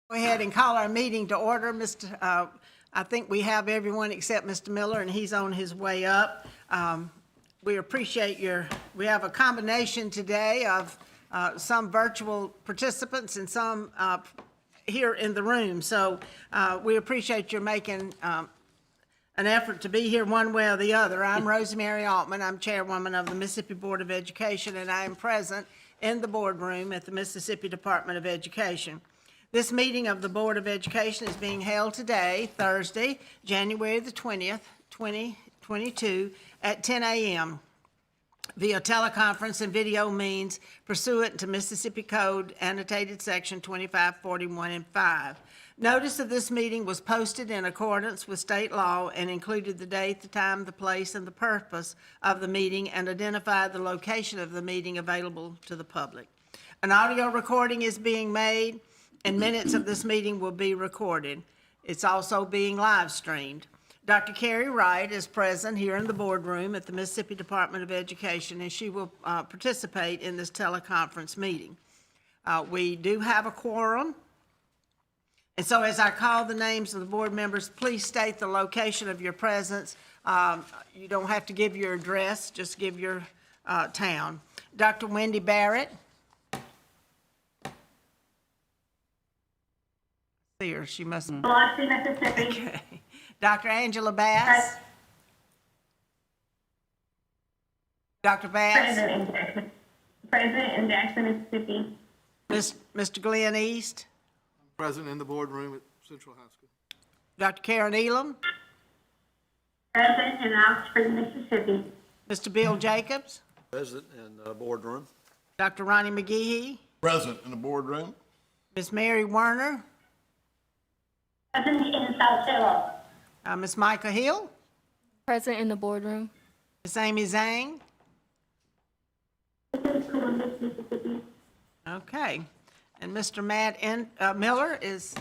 Go ahead and call our meeting to order. I think we have everyone except Mr. Miller, and he's on his way up. We appreciate we have a combination today of some virtual participants and some here in the room. So we appreciate your making an effort to be here one way or the other. I'm Rosemary Altman. I'm chairwoman of the Mississippi Board of Education, and I am present in the boardroom at the Mississippi Department of Education. This meeting of the Board of Education is being held today, Thursday, January the 20th, 2022, at 10 a.m. via teleconference and video means pursuant to Mississippi Code annotated section 2541 and 5. Notice of this meeting was posted in accordance with state law and included the date, the time, the place, and the purpose of the meeting and identified the location of the meeting available to the public. An audio recording is being made and minutes of this meeting will be recorded. It's also being live streamed. Dr. Carrie Wright is present here in the boardroom at the Mississippi Department of Education, and she will participate in this teleconference meeting. We do have a quorum. And so as I call the names of the board members, please state the location of your presence. You don't have to give your address, just give your town. Dr. Wendy Barrett. Here, she must. Biloxi, Mississippi. Okay. Dr. Angela Bass. Dr. Bass. President in Jackson, Mississippi. Mr. Glenn East. Present in the boardroom at Central High School. Dr. Karen Elam. Present in Oxford, Mississippi. Mr. Bill Jacobs. Present in the boardroom. Dr. Ronnie McGehee. Present in the boardroom. Ms. Mary Werner. Present in Saltillo. Ms. Micah Hill. Present in the boardroom. Ms. Amy Zhang. Columbus, Mississippi. Okay. And Mr. Matt Miller is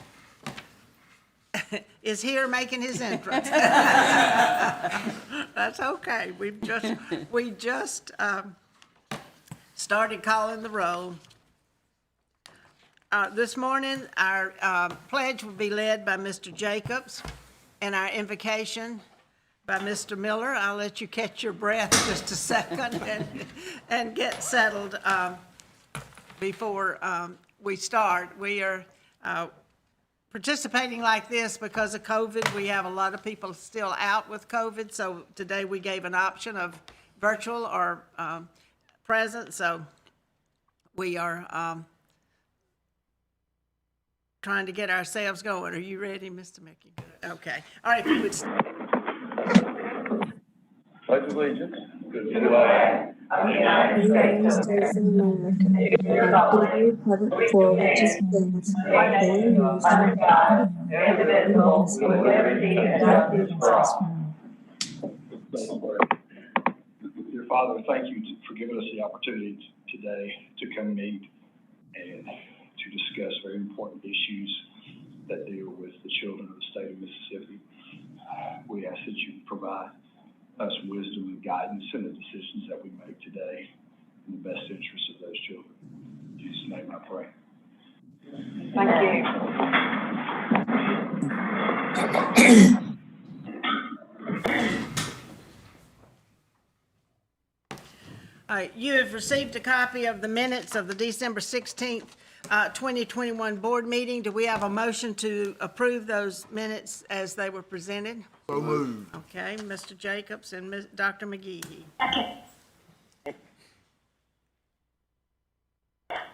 here making his entrance. That's okay. We just started calling the roll. This morning, our pledge will be led by Mr. Jacobs and our invocation by Mr. Miller. I'll let you catch your breath just a second and get settled before we start. We are participating like this because of COVID. We have a lot of people still out with COVID, so today we gave an option of virtual or present, so we are trying to get ourselves going. Are you ready, Mr. Mickey? Okay. All right, if you would. Pledge allegiance to the flag of the United States of America, and to the republic for which it stands, one nation, under God, indivisible, with liberty and justice for all. Dear Father, thank you for giving us the opportunity today to come meet and to discuss very important issues that deal with the children of the state of Mississippi. We ask that you provide us wisdom and guidance in the decisions that we make today in the best interest of those children. In Jesus' name I pray. All right, you have received a copy of the minutes of the December 16th, 2021 board meeting. Do we have a motion to approve those minutes as they were presented? So moved. Okay, Mr. Jacobs and Dr. McGehee. Second.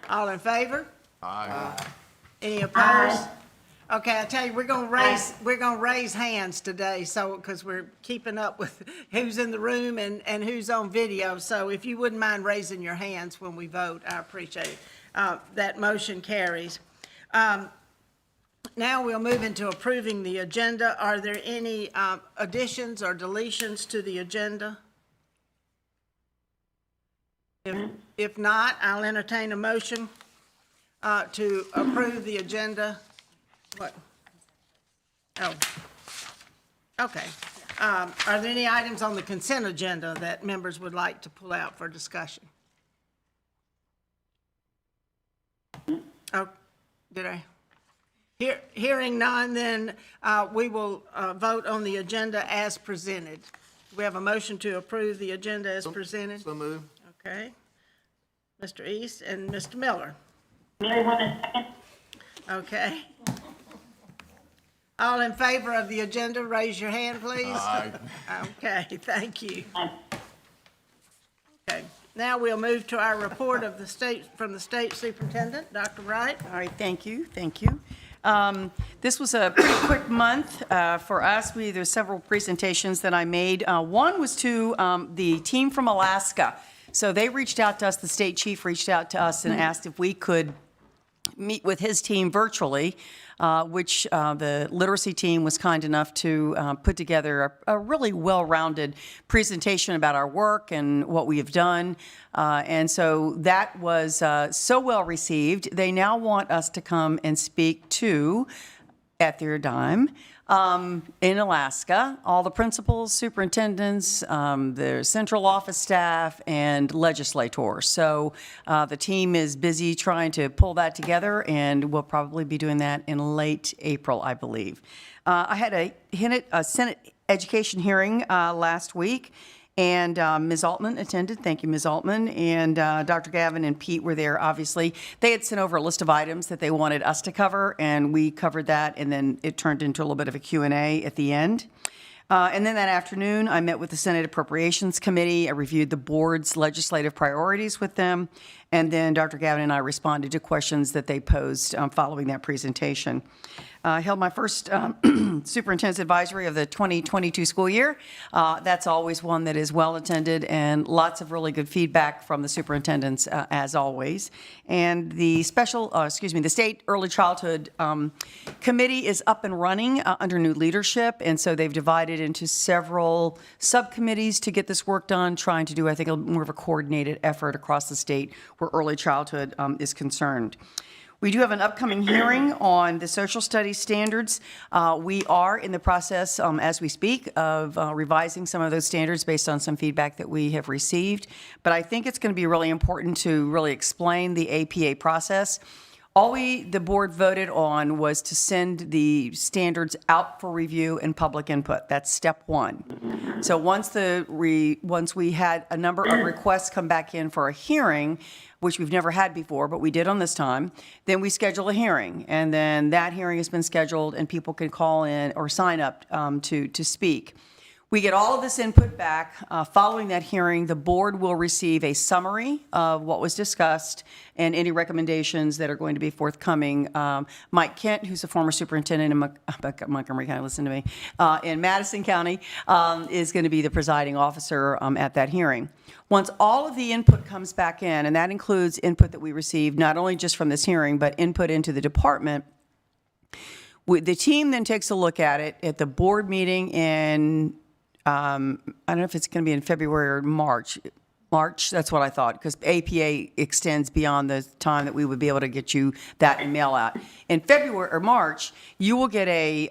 All in favor? Aye. Any opposed? Okay, I tell you, we're gonna raise hands today, so, because we're keeping up with who's in the room and who's on video. So if you wouldn't mind raising your hands when we vote, I appreciate it. That motion carries. Now we'll move into approving the agenda. Are there any additions or deletions to the agenda? If not, I'll entertain a motion to approve the agenda. What? Oh, okay. Are there any items on the consent agenda that members would like to pull out for discussion? Oh, did I? Hearing none, then we will vote on the agenda as presented. We have a motion to approve the agenda as presented. So moved. Okay. Mr. East and Mr. Miller. Mary Ward, second. Okay. All in favor of the agenda, raise your hand, please. Aye. Okay, thank you. Aye. Okay, now we'll move to our report of the state, from the state superintendent, Dr. Wright. All right, thank you. This was a pretty quick month for us. There's several presentations that I made. One was to the team from Alaska. So they reached out to us, the state chief reached out to us and asked if we could meet with his team virtually, which the literacy team was kind enough to put together a really well-rounded presentation about our work and what we have done. And so that was so well received. They now want us to come and speak to, at their dime, in Alaska, all the principals, superintendents, the central office staff, and legislators. So the team is busy trying to pull that together, and we'll probably be doing that in late April, I believe. I had a Senate education hearing last week, and Ms. Altman attended. Thank you, Ms. Altman. And Dr. Gavin and Pete were there, obviously. They had sent over a list of items that they wanted us to cover, and we covered that, and then it turned into a little bit of a Q&A at the end. And then that afternoon, I met with the Senate Appropriations Committee. I reviewed the board's legislative priorities with them, and then Dr. Gavin and I responded to questions that they posed following that presentation. I held my first superintendent's advisory of the 2022 school year. That's always one that is well attended, and lots of really good feedback from the superintendents as always. And the the State Early Childhood Committee is up and running under new leadership, and so they've divided into several subcommittees to get this work done, trying to do, I think, more of a coordinated effort across the state where early childhood is concerned. We do have an upcoming hearing on the social studies standards. We are in the process, as we speak, of revising some of those standards based on some feedback that we have received. But I think it's going to be really important to really explain the APA process. All the board voted on was to send the standards out for review and public input. That's step one. So once we had a number of requests come back in for a hearing, which we've never had before, but we did on this time, then we schedule a hearing. And then that hearing has been scheduled, and people can call in or sign up to speak. We get all of this input back. Following that hearing, the board will receive a summary of what was discussed and any recommendations that are going to be forthcoming. Mike Kent, who's a former superintendent in Montgomery County, listen to me, in Madison County, is going to be the presiding officer at that hearing. Once all of the input comes back in, and that includes input that we received not only just from this hearing, but input into the department, the team then takes a look at it at the board meeting in I don't know if it's going to be in February or March. March, that's what I thought, because APA extends beyond the time that we would be able to get you that and mail out. In February or March, you will get a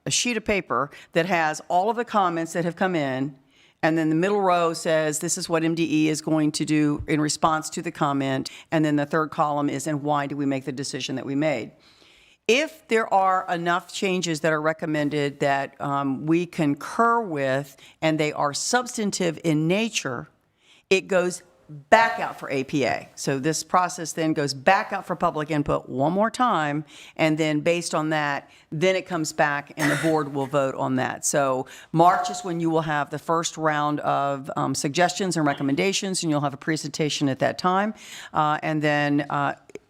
sheet of paper that has all of the comments that have come in, and then the middle row says this is what MDE is going to do in response to the comment, and then the third column is and why do we make the decision that we made. If there are enough changes that are recommended that we concur with and they are substantive in nature, it goes back out for APA. So this process then goes back out for public input one more time, and then based on that, then it comes back and the board will vote on that. So March is when you will have the first round of suggestions and recommendations, and you'll have a presentation at that time. And then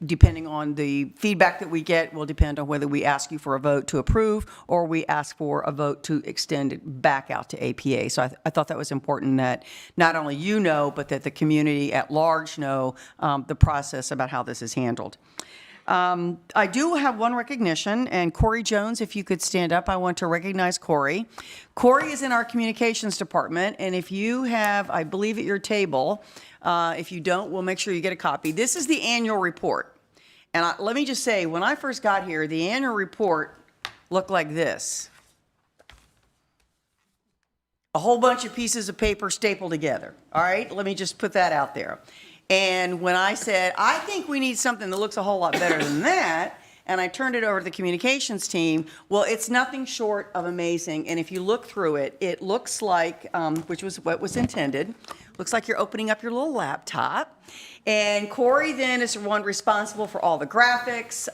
depending on the feedback that we get will depend on whether we ask you for a vote to approve or we ask for a vote to extend it back out to APA. So I thought that was important that not only you know, but that the community at large know the process about how this is handled. I do have one recognition, and Corey Jones, if you could stand up, I want to recognize Corey. Corey is in our communications department, and if you have, I believe at your table, if you don't, we'll make sure you get a copy. This is the annual report. And let me just say, when I first got here, the annual report looked like this. A whole bunch of pieces of paper stapled together, all right? Let me just put that out there. And when I said, I think we need something that looks a whole lot better than that, and I turned it over to the communications team, well, it's nothing short of amazing. And if you look through it, it looks like, which was what was intended, looks like you're opening up your little laptop. And Corey then is the one responsible for all the graphics.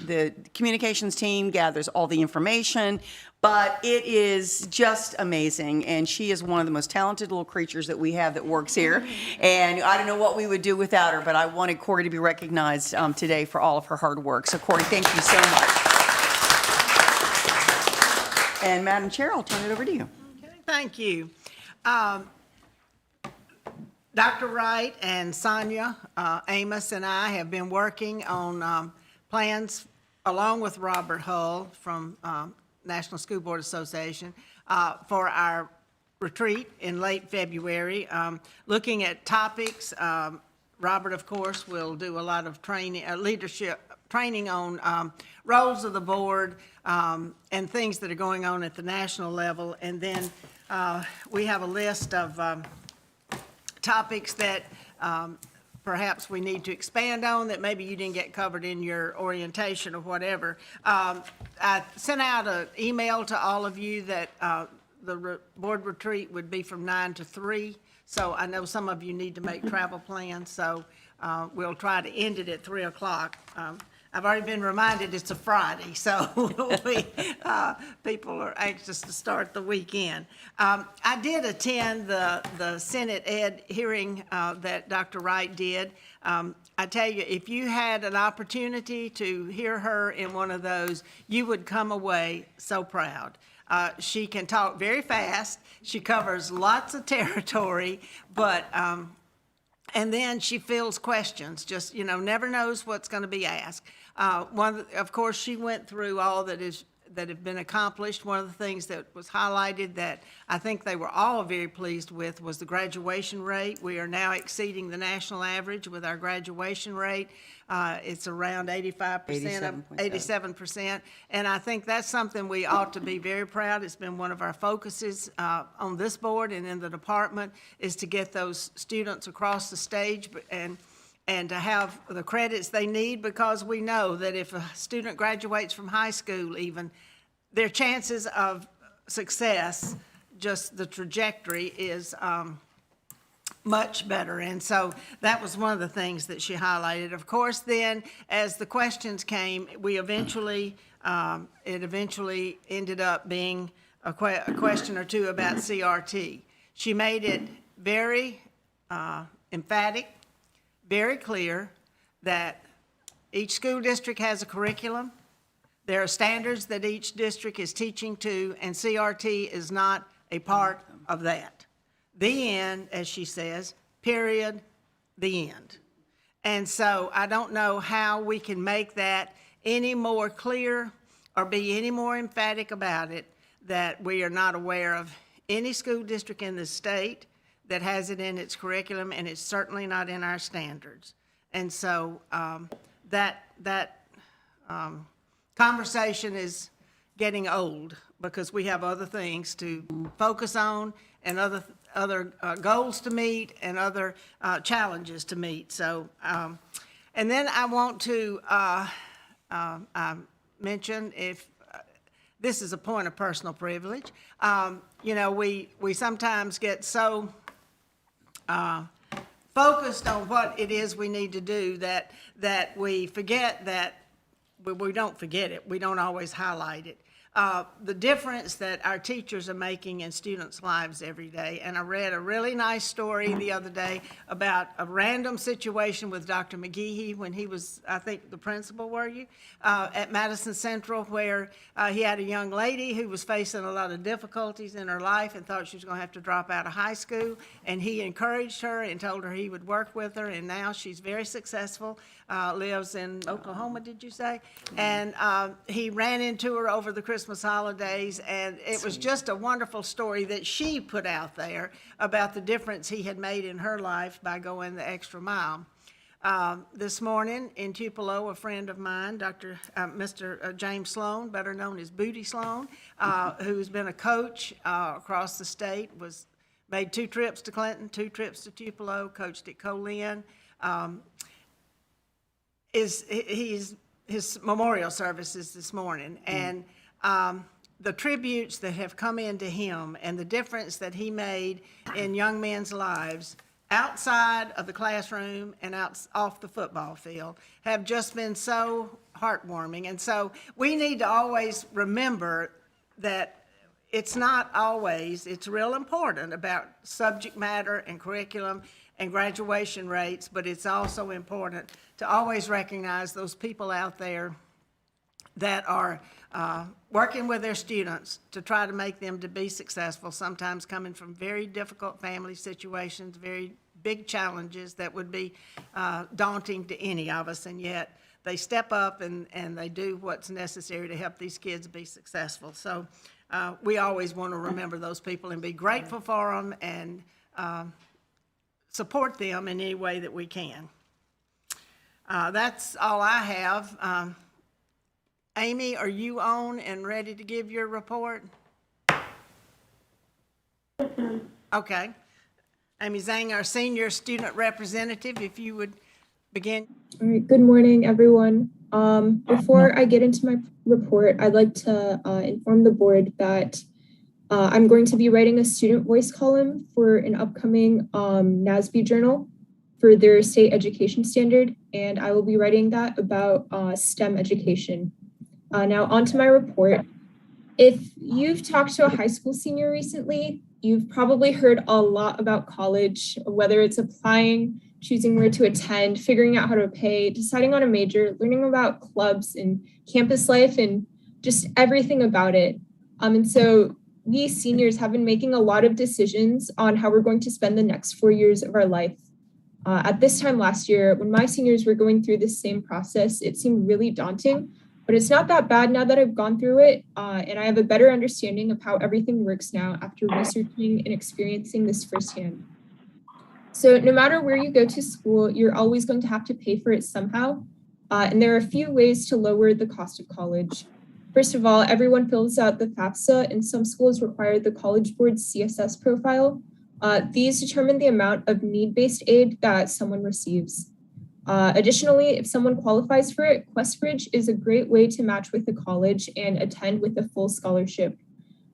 The communications team gathers all the information, but it is just amazing. And she is one of the most talented little creatures that we have that works here. And I don't know what we would do without her, but I wanted Corey to be recognized today for all of her hard work. So Corey, thank you so much. And Madam Chair, I'll turn it over to you. Okay, thank you. Dr. Wright and Sonia Amos and I have been working on plans, along with Robert Hull from National School Board Association, for our retreat in late February, looking at topics. Robert, of course, will do a lot of training, leadership training on roles of the board and things that are going on at the national level. And then we have a list of topics that perhaps we need to expand on that maybe you didn't get covered in your orientation or whatever. I sent out an email to all of you that the board retreat would be from 9 to 3. So I know some of you need to make travel plans, so we'll try to end it at 3 o'clock. I've already been reminded it's a Friday, so people are anxious to start the weekend. I did attend the Senate Ed hearing that Dr. Wright did. I tell you, if you had an opportunity to hear her in one of those, you would come away so proud. She can talk very fast. She covers lots of territory, but and then she fields questions, just, never knows what's going to be asked. Of course, she went through all that have been accomplished. One of the things that was highlighted that I think they were all very pleased with was the graduation rate. We are now exceeding the national average with our graduation rate. It's around 85%, 87%. And I think that's something we ought to be very proud. It's been one of our focuses on this board and in the department is to get those students across the stage and to have the credits they need, because we know that if a student graduates from high school even, their chances of success, just the trajectory is much better. And so that was one of the things that she highlighted. Of course, then, as the questions came, it eventually ended up being a question or two about CRT. She made it very emphatic, very clear that each school district has a curriculum. There are standards that each district is teaching to, and CRT is not a part of that. The end, as she says, period, the end. And so I don't know how we can make that any more clear or be any more emphatic about it, that we are not aware of any school district in the state that has it in its curriculum, and it's certainly not in our standards. And so that conversation is getting old because we have other things to focus on and other goals to meet and other challenges to meet. So, and then I want to mention, if this is a point of personal privilege, we sometimes get so focused on what it is we need to do that we forget that we don't forget it. We don't always highlight it. The difference that our teachers are making in students' lives every day. And I read a really nice story the other day about a random situation with Dr. McGehee when he was, I think, the principal, were you, at Madison Central, where he had a young lady who was facing a lot of difficulties in her life and thought she was going to have to drop out of high school. And he encouraged her and told her he would work with her. And now she's very successful, lives in Oklahoma, did you say? And he ran into her over the Christmas holidays, and it was just a wonderful story that she put out there about the difference he had made in her life by going the extra mile. This morning in Tupelo, a friend of mine, Mr. James Sloan, better known as Booty Sloan, who's been a coach across the state, made 2 trips to Clinton, 2 trips to Tupelo, coached at Colin, his memorial services this morning, and the tributes that have come into him and the difference that he made in young men's lives outside of the classroom and off the football field have just been so heartwarming. And so we need to always remember that it's not always, it's real important about subject matter and curriculum and graduation rates, but it's also important to always recognize those people out there that are working with their students to try to make them to be successful, sometimes coming from very difficult family situations, very big challenges that would be daunting to any of us, and yet they step up and they do what's necessary to help these kids be successful. So we always want to remember those people and be grateful for them and support them in any way that we can. That's all I have. Amy, are you on and ready to give your report? Okay. Amy Zhang, our senior student representative, if you would begin. All right, good morning, everyone. Before I get into my report, I'd like to inform the board that I'm going to be writing a student voice column for an upcoming NASB journal for their state education standard, and I will be writing that about STEM education. Now, on to my report. If you've talked to a high school senior recently, you've probably heard a lot about college, whether it's applying, choosing where to attend, figuring out how to pay, deciding on a major, learning about clubs and campus life, and just everything about it. And so we seniors have been making a lot of decisions on how we're going to spend the next 4 years of our life. At this time last year, when my seniors were going through this same process, it seemed really daunting. But it's not that bad now that I've gone through it, and I have a better understanding of how everything works now after researching and experiencing this firsthand. So no matter where you go to school, you're always going to have to pay for it somehow, and there are a few ways to lower the cost of college. First of all, everyone fills out the FAFSA, and some schools require the College Board's CSS profile. These determine the amount of need-based aid that someone receives. Additionally, if someone qualifies for it, QuestBridge is a great way to match with the college and attend with a full scholarship.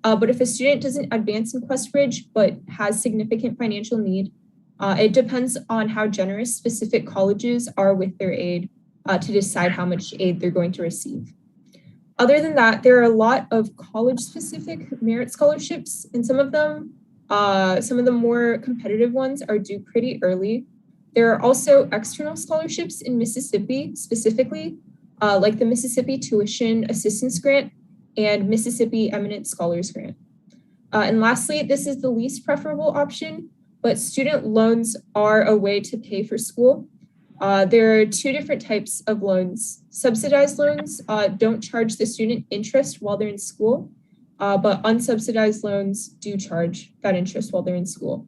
But if a student doesn't advance in QuestBridge but has significant financial need, it depends on how generous specific colleges are with their aid to decide how much aid they're going to receive. Other than that, there are a lot of college-specific merit scholarships, and some of the more competitive ones are due pretty early. There are also external scholarships in Mississippi specifically, like the Mississippi Tuition Assistance Grant and Mississippi Eminent Scholars Grant. And lastly, this is the least preferable option, but student loans are a way to pay for school. There are two different types of loans. Subsidized loans don't charge the student interest while they're in school, but unsubsidized loans do charge that interest while they're in school.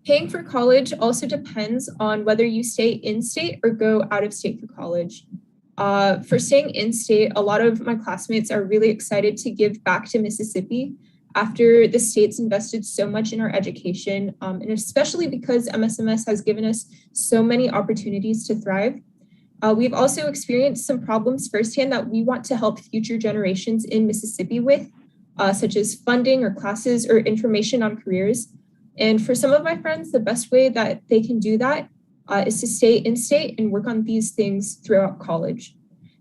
Paying for college also depends on whether you stay in-state or go out of state for college. For staying in-state, a lot of my classmates are really excited to give back to Mississippi after the state's invested so much in our education, and especially because MSMS has given us so many opportunities to thrive. We've also experienced some problems firsthand that we want to help future generations in Mississippi with, such as funding or classes or information on careers. And for some of my friends, the best way that they can do that is to stay in-state and work on these things throughout college.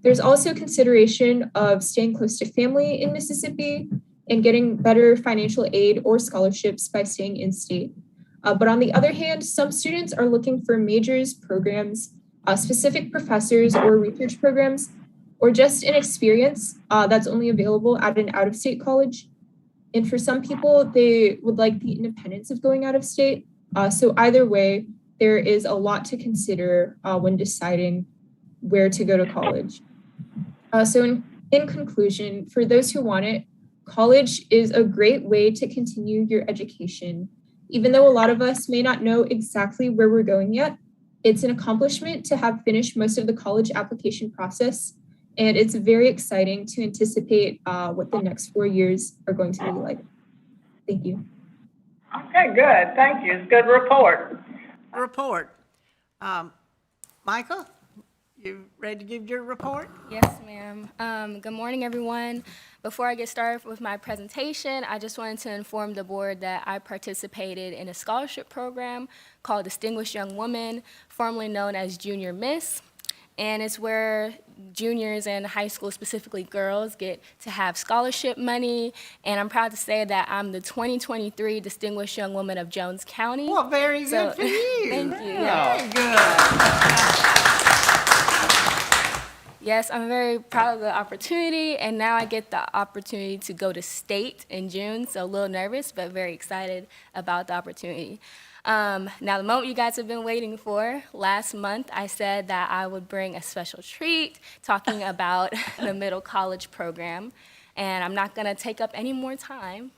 There's also consideration of staying close to family in Mississippi and getting better financial aid or scholarships by staying in-state. But on the other hand, some students are looking for majors, programs, specific professors or research programs, or just an experience that's only available at an out-of-state college. And for some people, they would like the independence of going out of state. So either way, there is a lot to consider when deciding where to go to college. So in conclusion, for those who want it, college is a great way to continue your education. Even though a lot of us may not know exactly where we're going yet, it's an accomplishment to have finished most of the college application process. And it's very exciting to anticipate what the next 4 years are going to be like. Thank you. Okay, good. Thank you. It's a good report. Michael, you ready to give your report? Yes, ma'am. Good morning, everyone. Before I get started with my presentation, I just wanted to inform the board that I participated in a scholarship program called Distinguished Young Woman, formerly known as Junior Miss. And it's where juniors in high school, specifically girls, get to have scholarship money. And I'm proud to say that I'm the 2023 Distinguished Young Woman of Jones County. Well, very good So- for you. Thank you. Very good. Yes, I'm very proud of the opportunity, and now I get the opportunity to go to state in June, so a little nervous, but very excited about the opportunity. Now, the moment you guys have been waiting for, last month I said that I would bring a special treat talking about the middle college program, and I'm not going to take up any more time,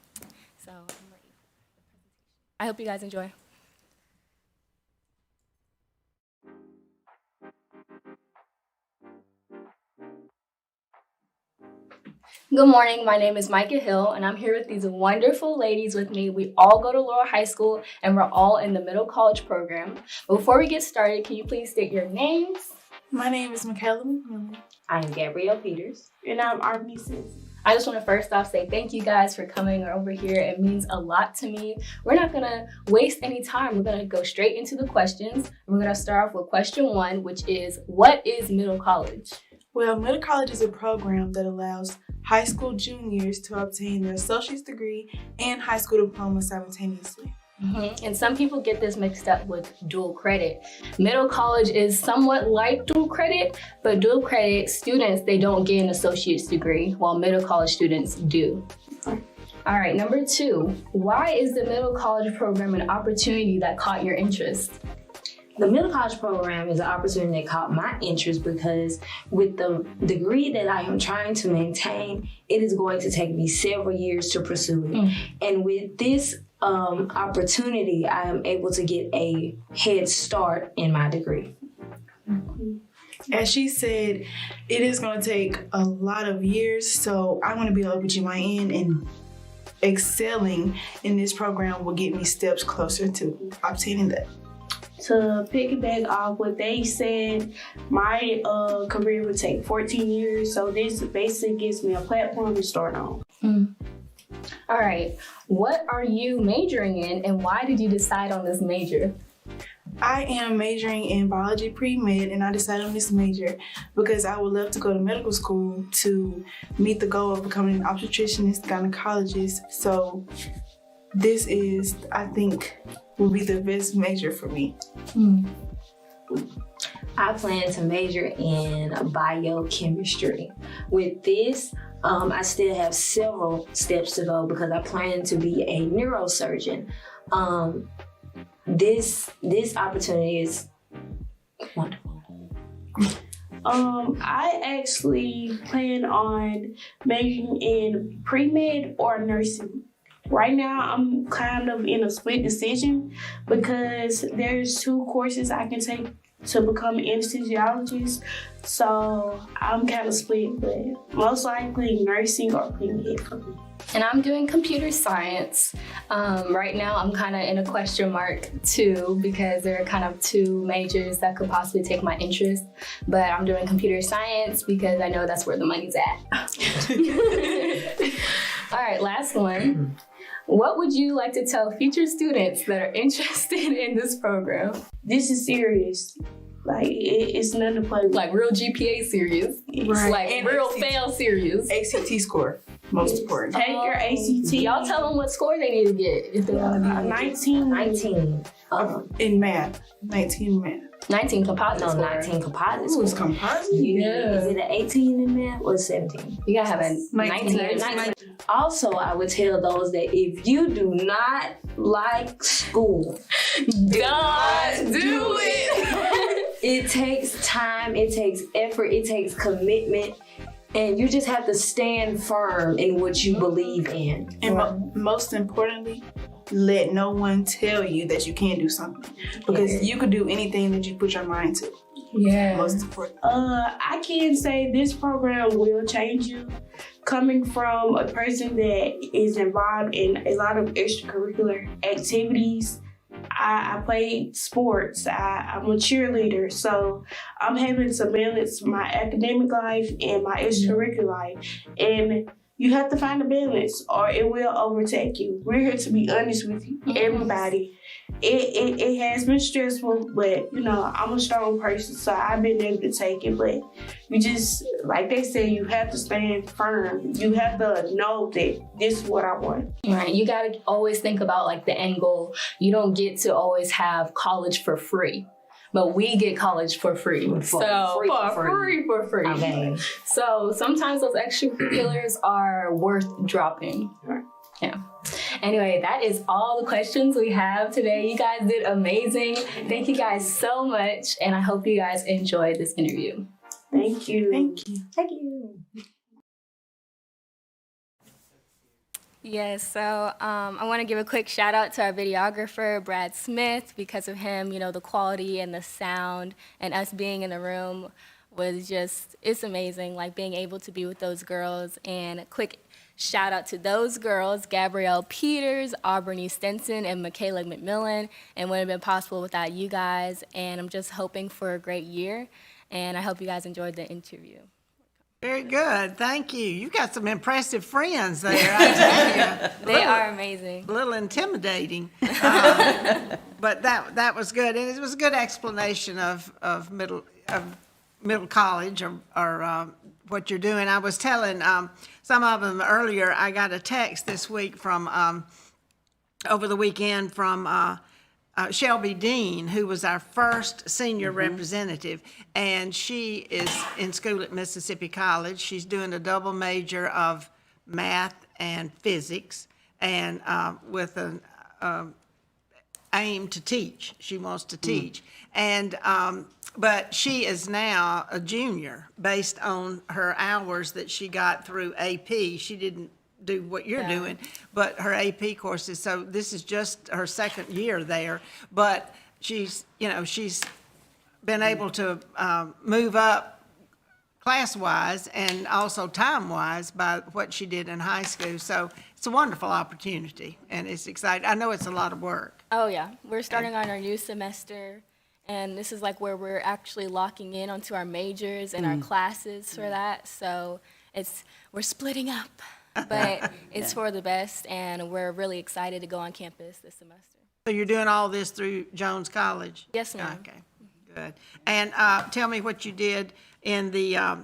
so I'm ready. I hope you guys enjoy. Good morning, my name is Micah Hill, and I'm here with these wonderful ladies with me. We all go to Laurel High School, and we're all in the middle college program. Before we get started, can you please state your names? My name is Michaela McMillan. I'm Gabrielle Peters. And I'm Army Sis. I just want to first off say thank you guys for coming over here. It means a lot to me. We're not going to waste any time. We're going to go straight into the questions. We're going to start off with question 1, which is, what is middle college? Well, middle college is a program that allows high school juniors to obtain their associate's degree and high school diploma simultaneously. And some people get this mixed up with dual credit. Middle college is somewhat like dual credit, but dual credit students, they don't get an associate's degree, while middle college students do. All right, number 2, why is the middle college program an opportunity that caught your interest? The middle college program is an opportunity that caught my interest because with the degree that I am trying to maintain, it is going to take me several years to pursue it. And with this opportunity, I am able to get a head start in my degree. As she said, it is going to take a lot of years, so I want to be able to put my in, and excelling in this program will get me steps closer to obtaining that. To piggyback off what they said, my career would take 14 years, so this basically gives me a platform to start on. All right, what are you majoring in, and why did you decide on this major? I am majoring in biology pre-med, and I decided on this major because I would love to go to medical school to meet the goal of becoming an obstetricianist, gynecologist. So this is, I think, will be the best major for me. I plan to major in biochemistry. With this, I still have several steps to go because I plan to be a neurosurgeon. This opportunity is wonderful. I actually plan on majoring in pre-med or nursing. Right now, I'm kind of in a split decision because there's 2 courses I can take to become an anesthesiologist. So I'm kind of split, but most likely nursing or pre-med for me. And I'm doing computer science. Right now, I'm kind of in a question mark too, because there are kind of 2 majors that could possibly take my interest. But I'm doing computer science because I know that's where the money's at. All right, last one. What would you like to tell future students that are interested in this program? This is serious. Like, it's nothing to play with. Like real GPA serious. Right. Like And real ACT. fail serious. ACT score, most important. Take your ACT. Y'all tell them what score they need to get if they want to be 19. In math, 19 in math. 19 composite No, score. 19 composite Ooh, it's score. composite? Yeah. Is it an 18 in math or 17? You gotta have a 19. 19. Also, I would tell those that if you do not like school, Don't do it. it takes time, it takes effort, it takes commitment, and you just have to stand firm in what you believe in. And most importantly, let no one tell you that you can't do something, because you could do anything that you put your mind to. Yeah. Most important. I can say this program will change you. Coming from a person that is involved in a lot of extracurricular activities, I played sports. I'm a cheerleader, so I'm having to balance my academic life and my extracurricular life. And you have to find a balance, or it will overtake you. We're here to be honest with you, everybody. It has been stressful, but you know, I'm a strong person, so I've been able to take it. But you just, like they say, you have to stand firm. You have to know that this is what I want. Right. You got to always think about like the end goal. You don't get to always have college for free, but we get college for free. For free. Okay. So sometimes those extracurriculars are worth dropping. Yeah. Anyway, that is all the questions we have today. You guys did amazing. Thank you guys so much, and I hope you guys enjoyed this interview. Thank you. Thank you. Thank you. Yes, so I want to give a quick shout out to our videographer, Brad Smith. Because of him, you know, the quality and the sound and us being in the room was just, it's amazing, like being able to be with those girls. And a quick shout out to those girls, Gabrielle Peters, Aubrey Stenson, and Michaela McMillan. And wouldn't have been possible without you guys. And I'm just hoping for a great year. And I hope you guys enjoyed the interview. Very good. Thank you. You got some impressive friends there, I tell you. They are amazing. A little intimidating. But that was good. And it was a good explanation of middle college or what you're doing. I was telling some of them earlier, I got a text this week from, over the weekend from Shelby Dean, who was our first senior representative, and she is in school at Mississippi College. She's doing a double major of math and physics, and with an aim to teach. She wants to teach. And but she is now a junior based on her hours that she got through AP. She didn't do what you're doing, but her AP courses. So this is just her second year there, but she's been able to move up class-wise and also time-wise by what she did in high school. So it's a wonderful opportunity, and it's exciting. I know it's a lot of work. Oh yeah, we're starting on our new semester, and this is like where we're actually locking in onto our majors and our classes for that. So we're splitting up. But it's for the best, and we're really excited to go on campus this semester. So you're doing all this through Jones College? Yes, ma'am. Okay, good. And tell me what you did in the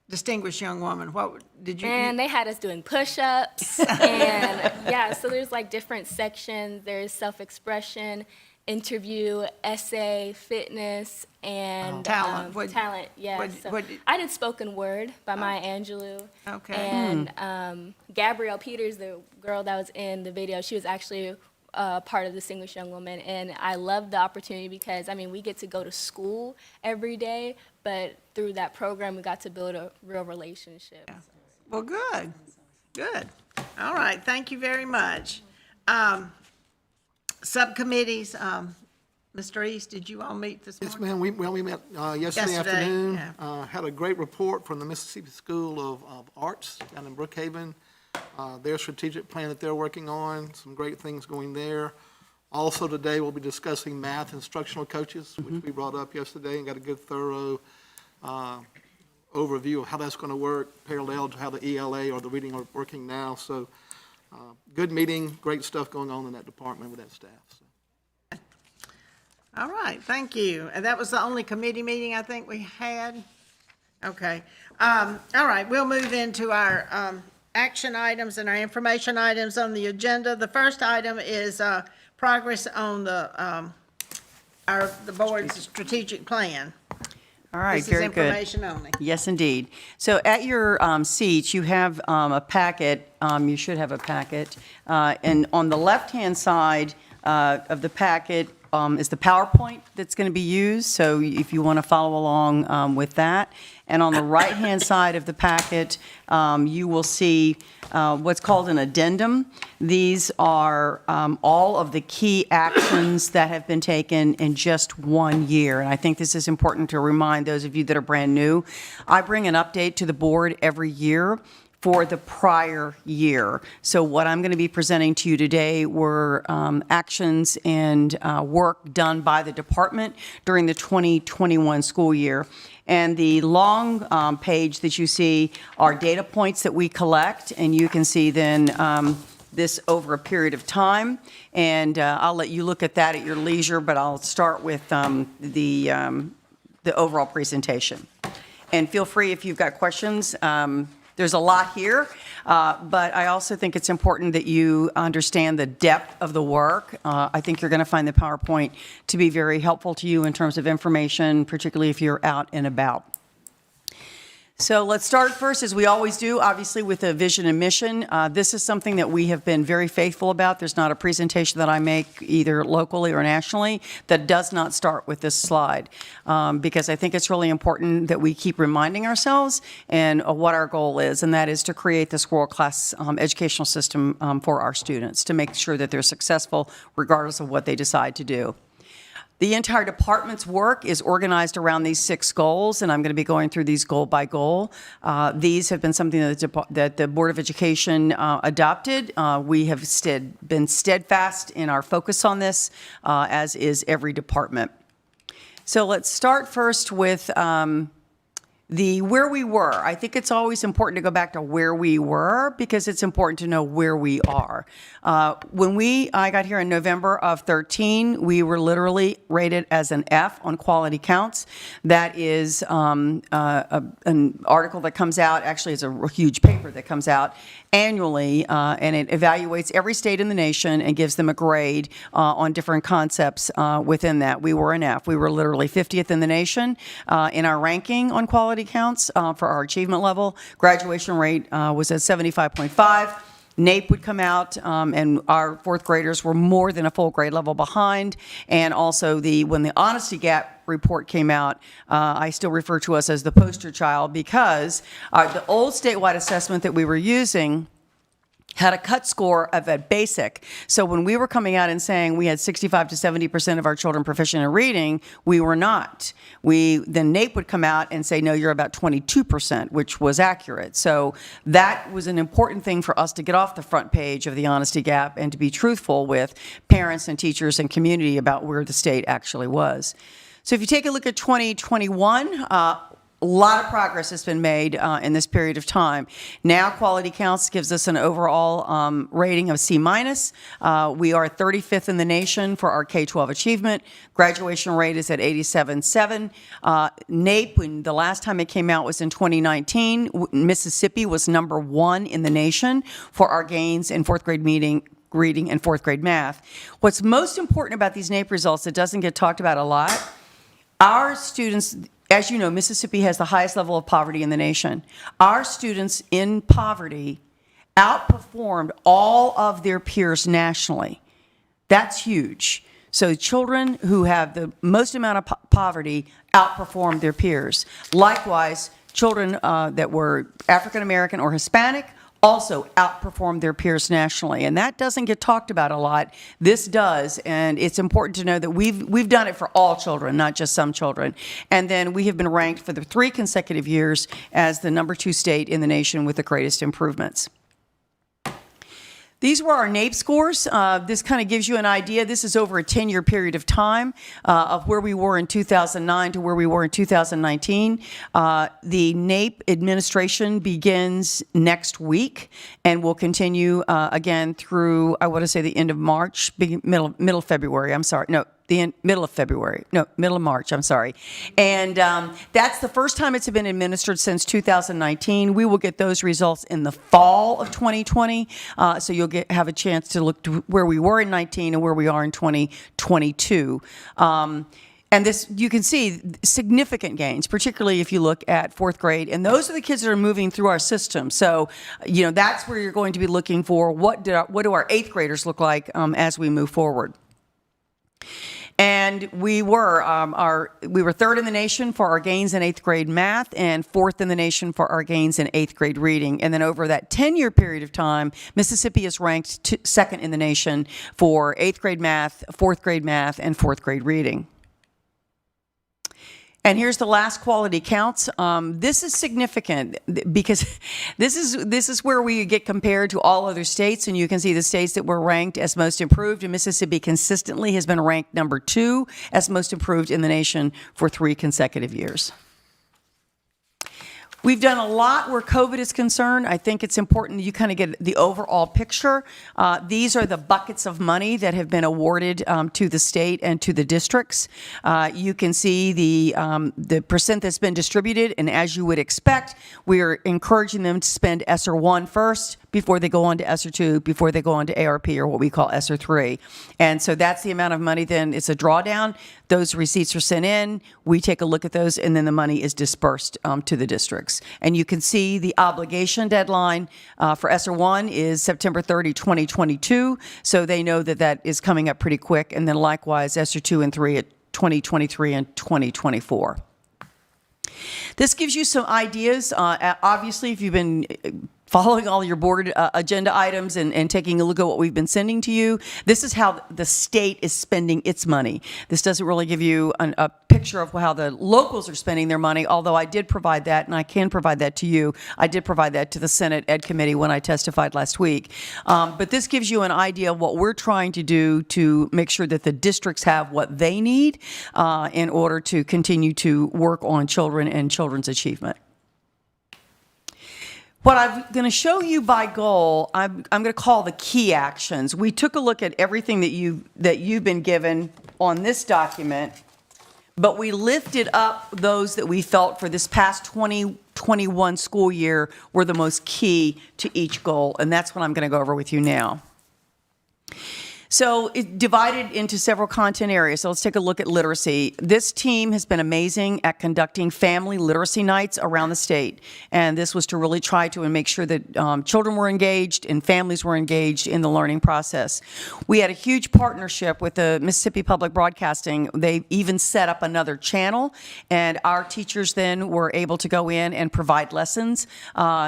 Distinguished Young Woman. What did you? And they had us doing push-ups, and yeah, so there's like different sections. There's self-expression, interview, essay, fitness, and talent. Talent, yeah. I did spoken word by Maya Angelou. Okay. And Gabrielle Peters, the girl that was in the video, she was actually part of Distinguished Young Woman. And I love the opportunity because, I mean, we get to go to school every day, but through that program, we got to build a real relationship. Yeah. Well, good. Good. All right. Thank you very much. Subcommittees, Mr. East, did you all meet this morning? Yes, ma'am. We met yesterday afternoon. Had a great report from the Mississippi School of Arts down in Brookhaven. Their strategic plan that they're working on, some great things going there. Also today, we'll be discussing math instructional coaches, which we brought up yesterday and got a good thorough overview of how that's going to work, parallel to how the ELA or the reading are working now. So good meeting, great stuff going on in that department with that staff. So. All right, thank you. And that was the only committee meeting I think we had? Okay. All right, we'll move into our action items and our information items on the agenda. The first item is progress on the board's strategic plan. All right, This very is good. information only. Yes, indeed. So at your seats, you have a packet. You should have a packet. And on the left-hand side of the packet is the PowerPoint that's going to be used. So if you want to follow along with that. And on the right-hand side of the packet, you will see what's called an addendum. These are all of the key actions that have been taken in just 1 year. And I think this is important to remind those of you that are brand new. I bring an update to the board every year for the prior year. So what I'm going to be presenting to you today were actions and work done by the department during the 2021 school year. And the long page that you see are data points that we collect, and you can see then this over a period of time. And I'll let you look at that at your leisure, but I'll start with the overall presentation. And feel free if you've got questions. There's a lot here, but I also think it's important that you understand the depth of the work. I think you're going to find the PowerPoint to be very helpful to you in terms of information, particularly if you're out and about. So let's start first, as we always do, obviously with a vision and mission. This is something that we have been very faithful about. There's not a presentation that I make either locally or nationally that does not start with this slide, because I think it's really important that we keep reminding ourselves and what our goal is, and that is to create this world-class educational system for our students, to make sure that they're successful regardless of what they decide to do. The entire department's work is organized around these 6 goals, and I'm going to be going through these goal by goal. These have been something that the Board of Education adopted. We have been steadfast in our focus on this, as is every department. So let's start first with where we were. I think it's always important to go back to where we were, because it's important to know where we are. When I got here in November of 13, we were literally rated as an F on quality counts. That is an article that comes out, actually it's a huge paper that comes out annually, and it evaluates every state in the nation and gives them a grade on different concepts within that. We were an F. We were literally 50th in the nation in our ranking on quality counts for our achievement level. Graduation rate was at 75.5. NAEP would come out, and our 4th graders were more than a full grade level behind. And also, when the honesty gap report came out, I still refer to us as the poster child, because the old statewide assessment that we were using had a cut score of a basic. So when we were coming out and saying we had 65 to 70% of our children proficient in reading, we were not. Then NAEP would come out and say, no, you're about 22%, which was accurate. So that was an important thing for us to get off the front page of the honesty gap and to be truthful with parents and teachers and community about where the state actually was. So if you take a look at 2021, a lot of progress has been made in this period of time. Now, Quality Counts gives us an overall rating of C-. We are 35th in the nation for our K-12 achievement. Graduation rate is at 87.7. NAEP, when the last time it came out was in 2019, Mississippi was number 1 in the nation for our gains in 4th grade reading and 4th grade math. What's most important about these NAEP results that doesn't get talked about a lot, our students, as you know, Mississippi has the highest level of poverty in the nation. Our students in poverty outperformed all of their peers nationally. That's huge. So children who have the most amount of poverty outperformed their peers. Likewise, children that were African American or Hispanic also outperformed their peers nationally, and that doesn't get talked about a lot. This does, and it's important to know that we've done it for all children, not just some children. And then we have been ranked for the 3 consecutive years as the number 2 state in the nation with the greatest improvements. These were our NAEP scores. This kind of gives you an idea. This is over a 10-year period of time of where we were in 2009 to where we were in 2019. The NAEP administration begins next week and will continue again through, I want to say, the end of March, middle of February. I'm sorry. No. Middle of March, I'm sorry. And that's the first time it's been administered since 2019. We will get those results in the fall of 2020, so you'll have a chance to look to where we were in 19 and where we are in 2022. And this, you can see significant gains, particularly if you look at 4th grade. And those are the kids that are moving through our system. So, you know, that's where you're going to be looking for what do our 8th graders look like as we move forward. And we were 3rd in the nation for our gains in 8th grade math and 4th in the nation for our gains in 8th grade reading. And then over that 10-year period of time, Mississippi is ranked 2nd in the nation for 8th grade math, 4th grade math, and 4th grade reading. And here's the last quality counts. This is significant because this is where we get compared to all other states, and you can see the states that were ranked as most improved, and Mississippi consistently has been ranked number 2 as most improved in the nation for 3 consecutive years. We've done a lot where COVID is concerned. I think it's important that you kind of get the overall picture. These are the buckets of money that have been awarded to the state and to the districts. You can see the percent that's been distributed, and as you would expect, we are encouraging them to spend ESSER 1 first before they go on to ESSER 2, before they go on to ARP, or what we call ESSER 3. And so that's the amount of money then. It's a drawdown. Those receipts are sent in. We take a look at those, and then the money is dispersed to the districts. And you can see the obligation deadline for ESSER 1 is September 30, 2022. So they know that that is coming up pretty quick. And then likewise, ESSER 2 and 3 at 2023 and 2024. This gives you some ideas. Obviously, if you've been following all your board agenda items and taking a look at what we've been sending to you, this is how the state is spending its money. This doesn't really give you a picture of how the locals are spending their money, although I did provide that, and I can provide that to you. I did provide that to the Senate Ed Committee when I testified last week. But this gives you an idea of what we're trying to do to make sure that the districts have what they need in order to continue to work on children and children's achievement. What I'm going to show you by goal, I'm going to call the key actions. We took a look at everything that you've been given on this document, but we lifted up those that we felt for this past 2021 school year were the most key to each goal, and that's what I'm going to go over with you now. So it divided into several content areas. So let's take a look at literacy. This team has been amazing at conducting family literacy nights around the state. And this was to really try to make sure that children were engaged and families were engaged in the learning process. We had a huge partnership with the Mississippi Public Broadcasting. They even set up another channel, and our teachers then were able to go in and provide lessons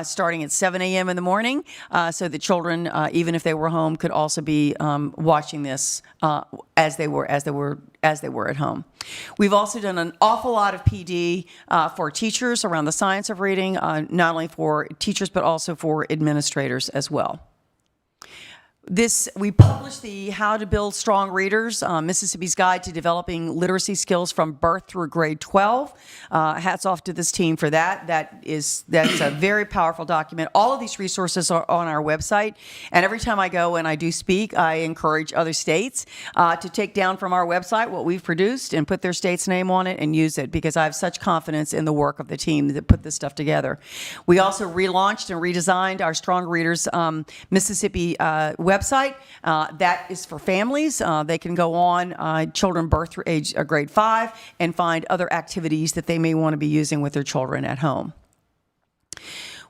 starting at 7 a.m. in the morning, so the children, even if they were home, could also be watching this as they were at home. We've also done an awful lot of PD for teachers around the science of reading, not only for teachers but also for administrators as well. We published the How to Build Strong Readers, Mississippi's Guide to Developing Literacy Skills from Birth through Grade 12. Hats off to this team for that. That's a very powerful document. All of these resources are on our website, and every time I go and I do speak, I encourage other states to take down from our website what we've produced and put their state's name on it and use it, because I have such confidence in the work of the team that put this stuff together. We also relaunched and redesigned our Strong Readers Mississippi website. That is for families. They can go on, children birth through age grade 5, and find other activities that they may want to be using with their children at home.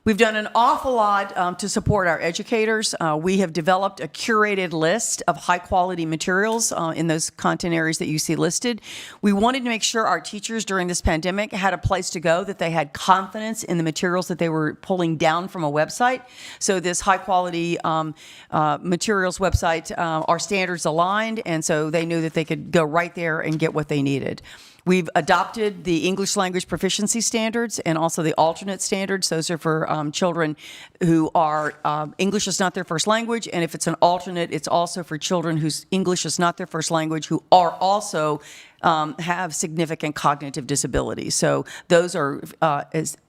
We've done an awful lot to support our educators. We have developed a curated list of high-quality materials in those content areas that you see listed. We wanted to make sure our teachers during this pandemic had a place to go, that they had confidence in the materials that they were pulling down from a website. So this high-quality materials website are standards aligned, and so they knew that they could go right there and get what they needed. We've adopted the English language proficiency standards and also the alternate standards. Those are for children who are, English is not their first language, and if it's an alternate, it's also for children whose English is not their first language, who are also have significant cognitive disabilities. So those are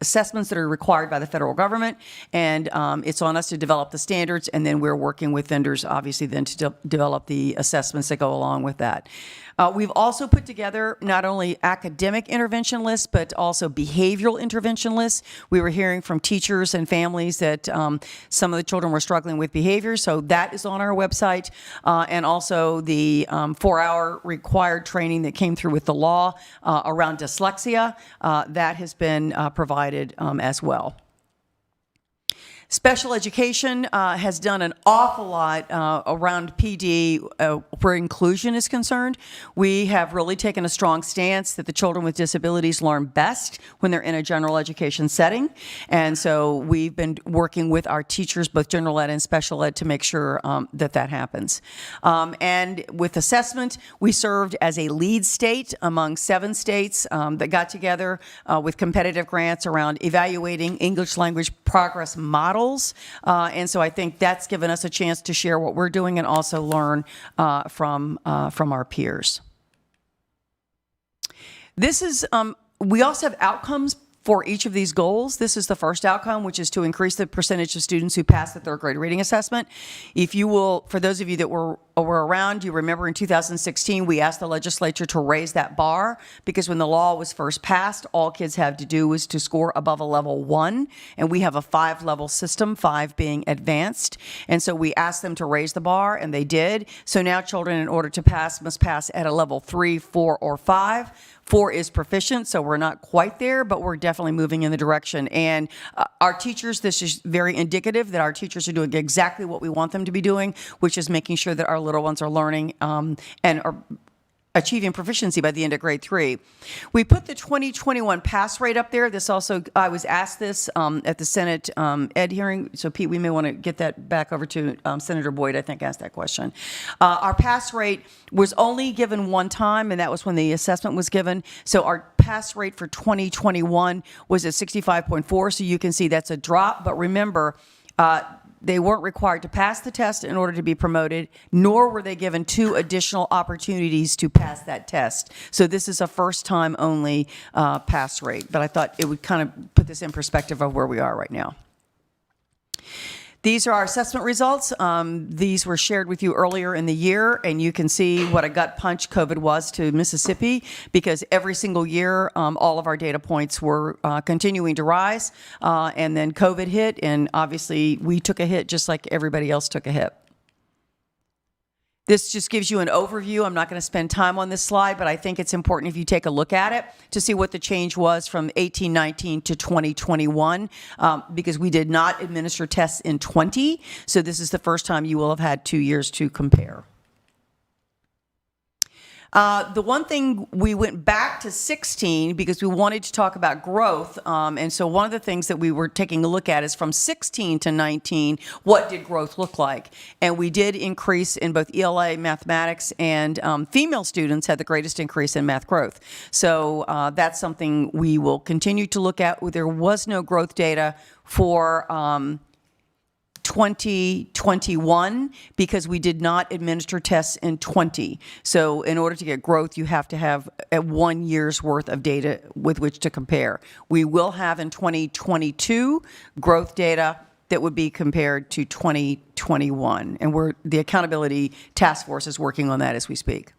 assessments that are required by the federal government, and it's on us to develop the standards, and then we're working with vendors, obviously, then to develop the assessments that go along with that. We've also put together not only academic intervention lists, but also behavioral intervention lists. We were hearing from teachers and families that some of the children were struggling with behavior, so that is on our website, and also the 4-hour required training that came through with the law around dyslexia, that has been provided as well. Special education has done an awful lot around PD where inclusion is concerned. We have really taken a strong stance that the children with disabilities learn best when they're in a general education setting. And so we've been working with our teachers, both general ed and special ed, to make sure that happens. And with assessment, we served as a lead state among 7 states that got together with competitive grants around evaluating English language progress models. And so I think that's given us a chance to share what we're doing and also learn from our peers. This is, we also have outcomes for each of these goals. This is the first outcome, which is to increase the percentage of students who pass the 3rd grade reading assessment. If you will, for those of you that were around, you remember in 2016, we asked the legislature to raise that bar because when the law was first passed, all kids had to do was to score above a level 1, and we have a 5-level system, 5 being advanced. And so we asked them to raise the bar, and they did. So now children, in order to pass, must pass at a level 3, 4, or 5. 4 is proficient, so we're not quite there, but we're definitely moving in the direction. And our teachers, this is very indicative that our teachers are doing exactly what we want them to be doing, which is making sure that our little ones are learning and are achieving proficiency by the end of grade 3. We put the 2021 pass rate up there. This also, I was asked this at the Senate Ed hearing. So Pete, we may want to get that back over to Senator Boyd, I think, asked that question. Our pass rate was only given one time, and that was when the assessment was given. So our pass rate for 2021 was at 65.4. So you can see that's a drop. But remember, they weren't required to pass the test in order to be promoted, nor were they given 2 additional opportunities to pass that test. So this is a first-time only pass rate, but I thought it would kind of put this in perspective of where we are right now. These are our assessment results. These were shared with you earlier in the year, and you can see what a gut punch COVID was to Mississippi, because every single year, all of our data points were continuing to rise, and then COVID hit, and obviously we took a hit just like everybody else took a hit. This just gives you an overview. I'm not going to spend time on this slide, but I think it's important if you take a look at it to see what the change was from 18-19 to 2021, because we did not administer tests in 20. So this is the first time you will have had 2 years to compare. The one thing, we went back to 16 because we wanted to talk about growth. And so one of the things that we were taking a look at is from 16 to 19, what did growth look like? And we did increase in both ELA, mathematics, and female students had the greatest increase in math growth. So that's something we will continue to look at. There was no growth data for 2021 because we did not administer tests in 20. So in order to get growth, you have to have 1 year's worth of data with which to compare. We will have in 2022 growth data that would be compared to 2021. And the Accountability Task Force is working on that as we speak.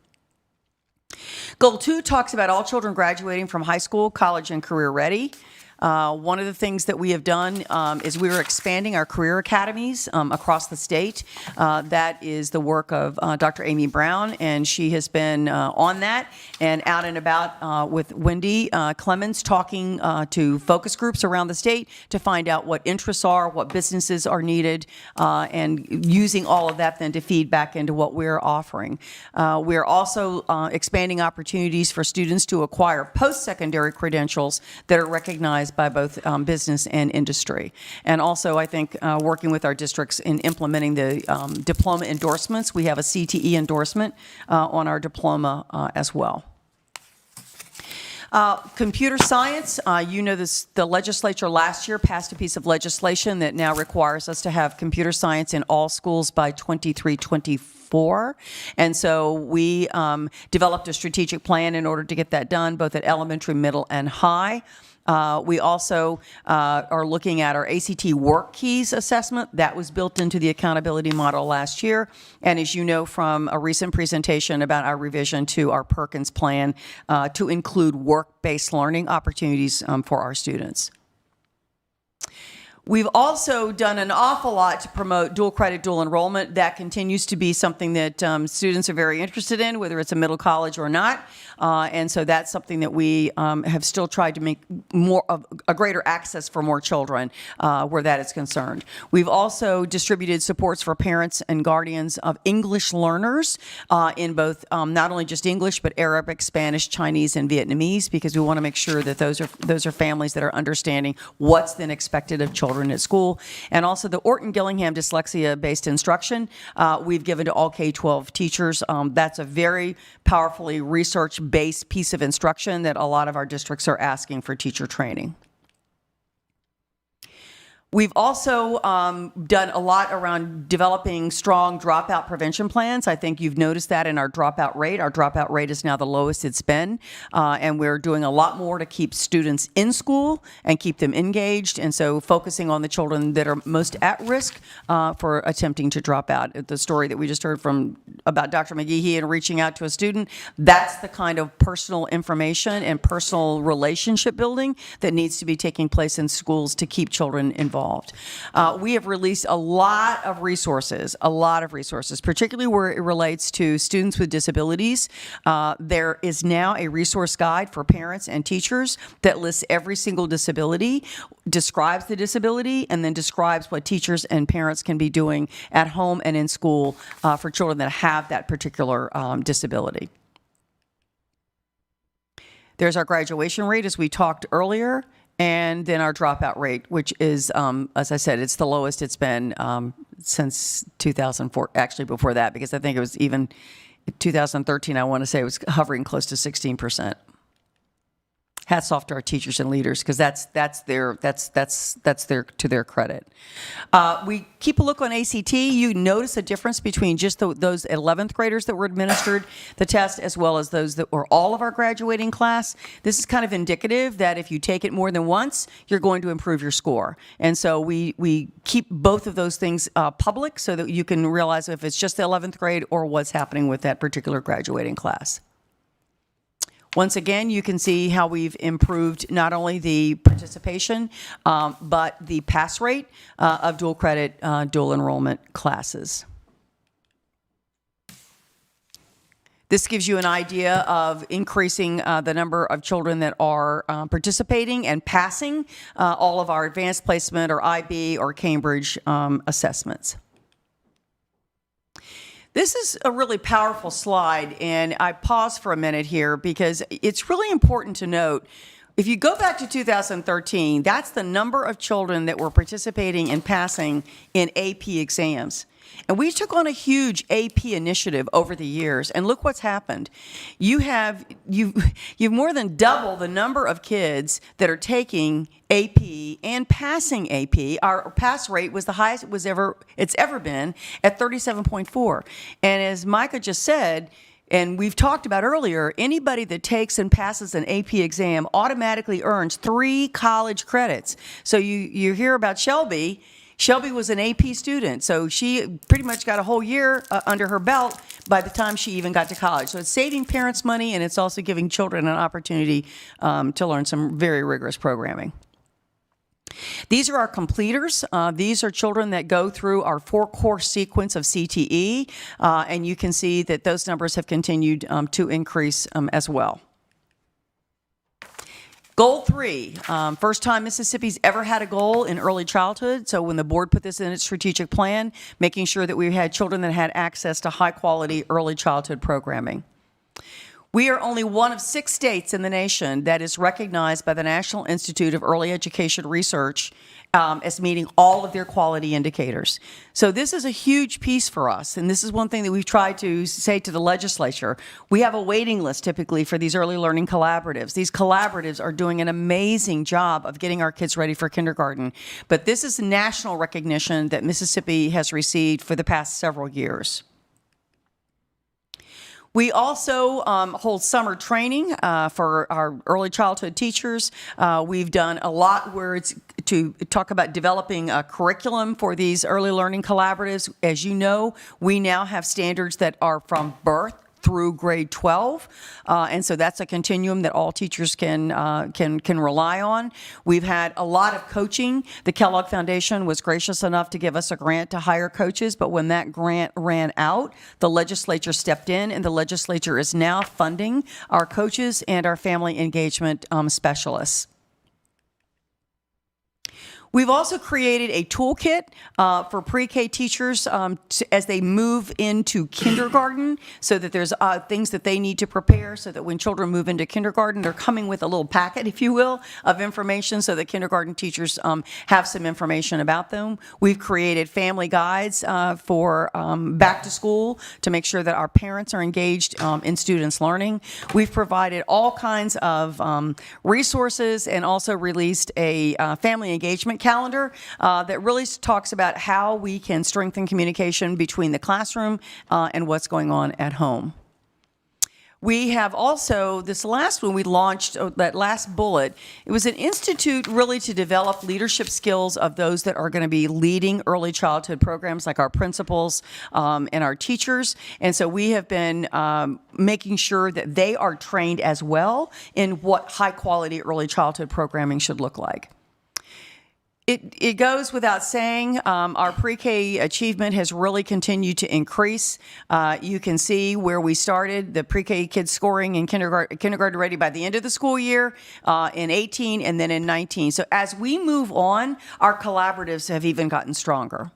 Goal 2 talks about all children graduating from high school, college, and career ready. One of the things that we have done is we are expanding our career academies across the state. That is the work of Dr. Amy Brown, and she has been on that and out and about with Wendy Clemens, talking to focus groups around the state to find out what interests are, what businesses are needed, and using all of that then to feed back into what we're offering. We're also expanding opportunities for students to acquire post-secondary credentials that are recognized by both business and industry. And also, I think, working with our districts in implementing the diploma endorsements. We have a CTE endorsement on our diploma as well. Computer science, you know this, the legislature last year passed a piece of legislation that now requires us to have computer science in all schools by 23-24. And so we developed a strategic plan in order to get that done, both at elementary, middle, and high. We also are looking at our ACT work keys assessment. That was built into the accountability model last year. And as you know from a recent presentation about our revision to our Perkins plan to include work-based learning opportunities for our students. We've also done an awful lot to promote dual credit, dual enrollment. That continues to be something that students are very interested in, whether it's a middle college or not. And so that's something that we have still tried to make more of a greater access for more children where that is concerned. We've also distributed supports for parents and guardians of English learners in both not only just English, but Arabic, Spanish, Chinese, and Vietnamese, because we want to make sure that those are families that are understanding what's then expected of children at school. And also the Orton-Gillingham dyslexia-based instruction we've given to all K-12 teachers. That's a very powerfully research-based piece of instruction that a lot of our districts are asking for teacher training. We've also done a lot around developing strong dropout prevention plans. I think you've noticed that in our dropout rate. Our dropout rate is now the lowest it's been, and we're doing a lot more to keep students in school and keep them engaged, and so focusing on the children that are most at risk for attempting to drop out. The story that we just heard about Dr. McGehee and reaching out to a student, that's the kind of personal information and personal relationship building that needs to be taking place in schools to keep children involved. We have released a lot of resources, particularly where it relates to students with disabilities. There is now a resource guide for parents and teachers that lists every single disability, describes the disability, and then describes what teachers and parents can be doing at home and in school for children that have that particular disability. There's our graduation rate, as we talked earlier. And then our dropout rate, which is, as I said, it's the lowest it's been since 2004, actually before that, because I think it was even 2013, I want to say it was hovering close to 16%. Hats off to our teachers and leaders, because that's to their credit. We keep a look on ACT. You notice a difference between just those 11th graders that were administered the test, as well as those that were all of our graduating class. This is kind of indicative that if you take it more than once, you're going to improve your score. And so we keep both of those things public so that you can realize if it's just the 11th grade or what's happening with that particular graduating class. Once again, you can see how we've improved not only the participation, but the pass rate of dual credit, dual enrollment classes. This gives you an idea of increasing the number of children that are participating and passing all of our advanced placement or IB or Cambridge assessments. This is a really powerful slide, and I pause for a minute here because it's really important to note, if you go back to 2013, that's the number of children that were participating and passing in AP exams. And we took on a huge AP initiative over the years, and look what's happened. You've more than double the number of kids that are taking AP and passing AP. Our pass rate was the highest it's ever been at 37.4. And as Micah just said, and we've talked about earlier, anybody that takes and passes an AP exam automatically earns 3 college credits. So you hear about Shelby. Shelby was an AP student, so she pretty much got a whole year under her belt by the time she even got to college. So it's saving parents money, and it's also giving children an opportunity to learn some very rigorous programming. These are our completers. These are children that go through our 4-course sequence of CTE, and you can see that those numbers have continued to increase as well. Goal 3, first time Mississippi's ever had a goal in early childhood. So when the board put this in its strategic plan, making sure that we had children that had access to high quality early childhood programming. We are only one of 6 states in the nation that is recognized by the National Institute of Early Education Research as meeting all of their quality indicators. So this is a huge piece for us, and this is one thing that we've tried to say to the legislature. We have a waiting list typically for these early learning collaboratives. These collaboratives are doing an amazing job of getting our kids ready for kindergarten, but this is national recognition that Mississippi has received for the past several years. We also hold summer training for our early childhood teachers. We've done a lot where it's to talk about developing a curriculum for these early learning collaboratives. As you know, we now have standards that are from birth through grade 12. And so that's a continuum that all teachers can rely on. We've had a lot of coaching. The Kellogg Foundation was gracious enough to give us a grant to hire coaches, but when that grant ran out, the legislature stepped in, and the legislature is now funding our coaches and our family engagement specialists. We've also created a toolkit for pre-K teachers as they move into kindergarten, so that there's things that they need to prepare so that when children move into kindergarten, they're coming with a little packet, if you will, of information so that kindergarten teachers have some information about them. We've created family guides for back to school to make sure that our parents are engaged in students' learning. We've provided all kinds of resources and also released a family engagement calendar that really talks about how we can strengthen communication between the classroom and what's going on at home. We have also, this last one we launched, that last bullet, it was an institute really to develop leadership skills of those that are going to be leading early childhood programs, like our principals and our teachers. And so we have been making sure that they are trained as well in what high quality early childhood programming should look like. It goes without saying, our pre-K achievement has really continued to increase. You can see where we started, the pre-K kids scoring in kindergarten ready by the end of the school year in 18 and then in 19. So as we move on, our collaboratives have even gotten stronger.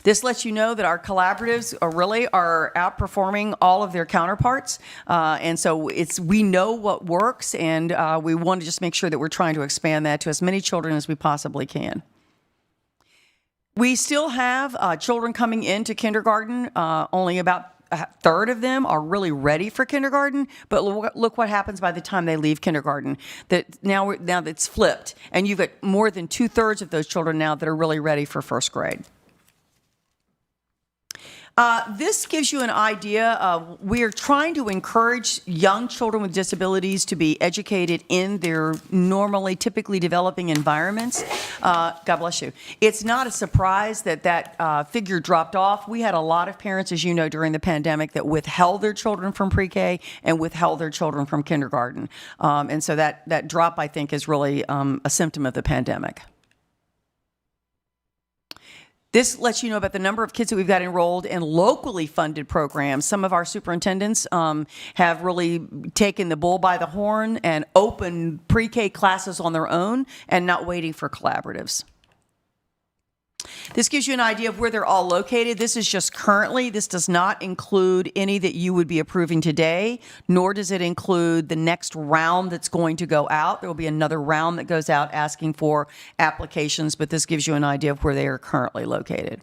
This lets you know that our collaboratives are outperforming all of their counterparts, and so we know what works, and we want to just make sure that we're trying to expand that to as many children as we possibly can. We still have children coming into kindergarten. Only about a third of them are really ready for kindergarten, but look what happens by the time they leave kindergarten. That now it's flipped, and you've got more than 2/3 of those children now that are really ready for first grade. This gives you an idea of, we are trying to encourage young children with disabilities to be educated in their typically developing environments. God bless you. It's not a surprise that figure dropped off. We had a lot of parents, as you know, during the pandemic that withheld their children from pre-K and withheld their children from kindergarten. And so that drop, I think, is really a symptom of the pandemic. This lets you know about the number of kids that we've got enrolled in locally funded programs. Some of our superintendents have really taken the bull by the horn and opened pre-K classes on their own and not waiting for collaboratives. This gives you an idea of where they're all located. This is just currently. This does not include any that you would be approving today, nor does it include the next round that's going to go out. There will be another round that goes out asking for applications, but this gives you an idea of where they are currently located.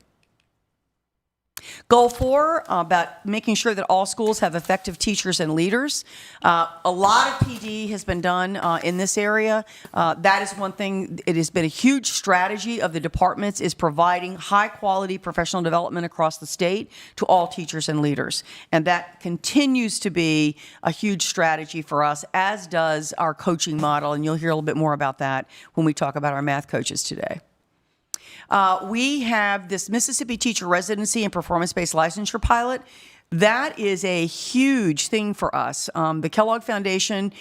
Goal 4, about making sure that all schools have effective teachers and leaders. A lot of PD has been done in this area. That is one thing. It has been a huge strategy of the departments, is providing high quality professional development across the state to all teachers and leaders. And that continues to be a huge strategy for us, as does our coaching model. And you'll hear a little bit more about that when we talk about our math coaches today. We have this Mississippi Teacher Residency and Performance-Based Licensure Pilot. That is a huge thing for us. The Kellogg Foundation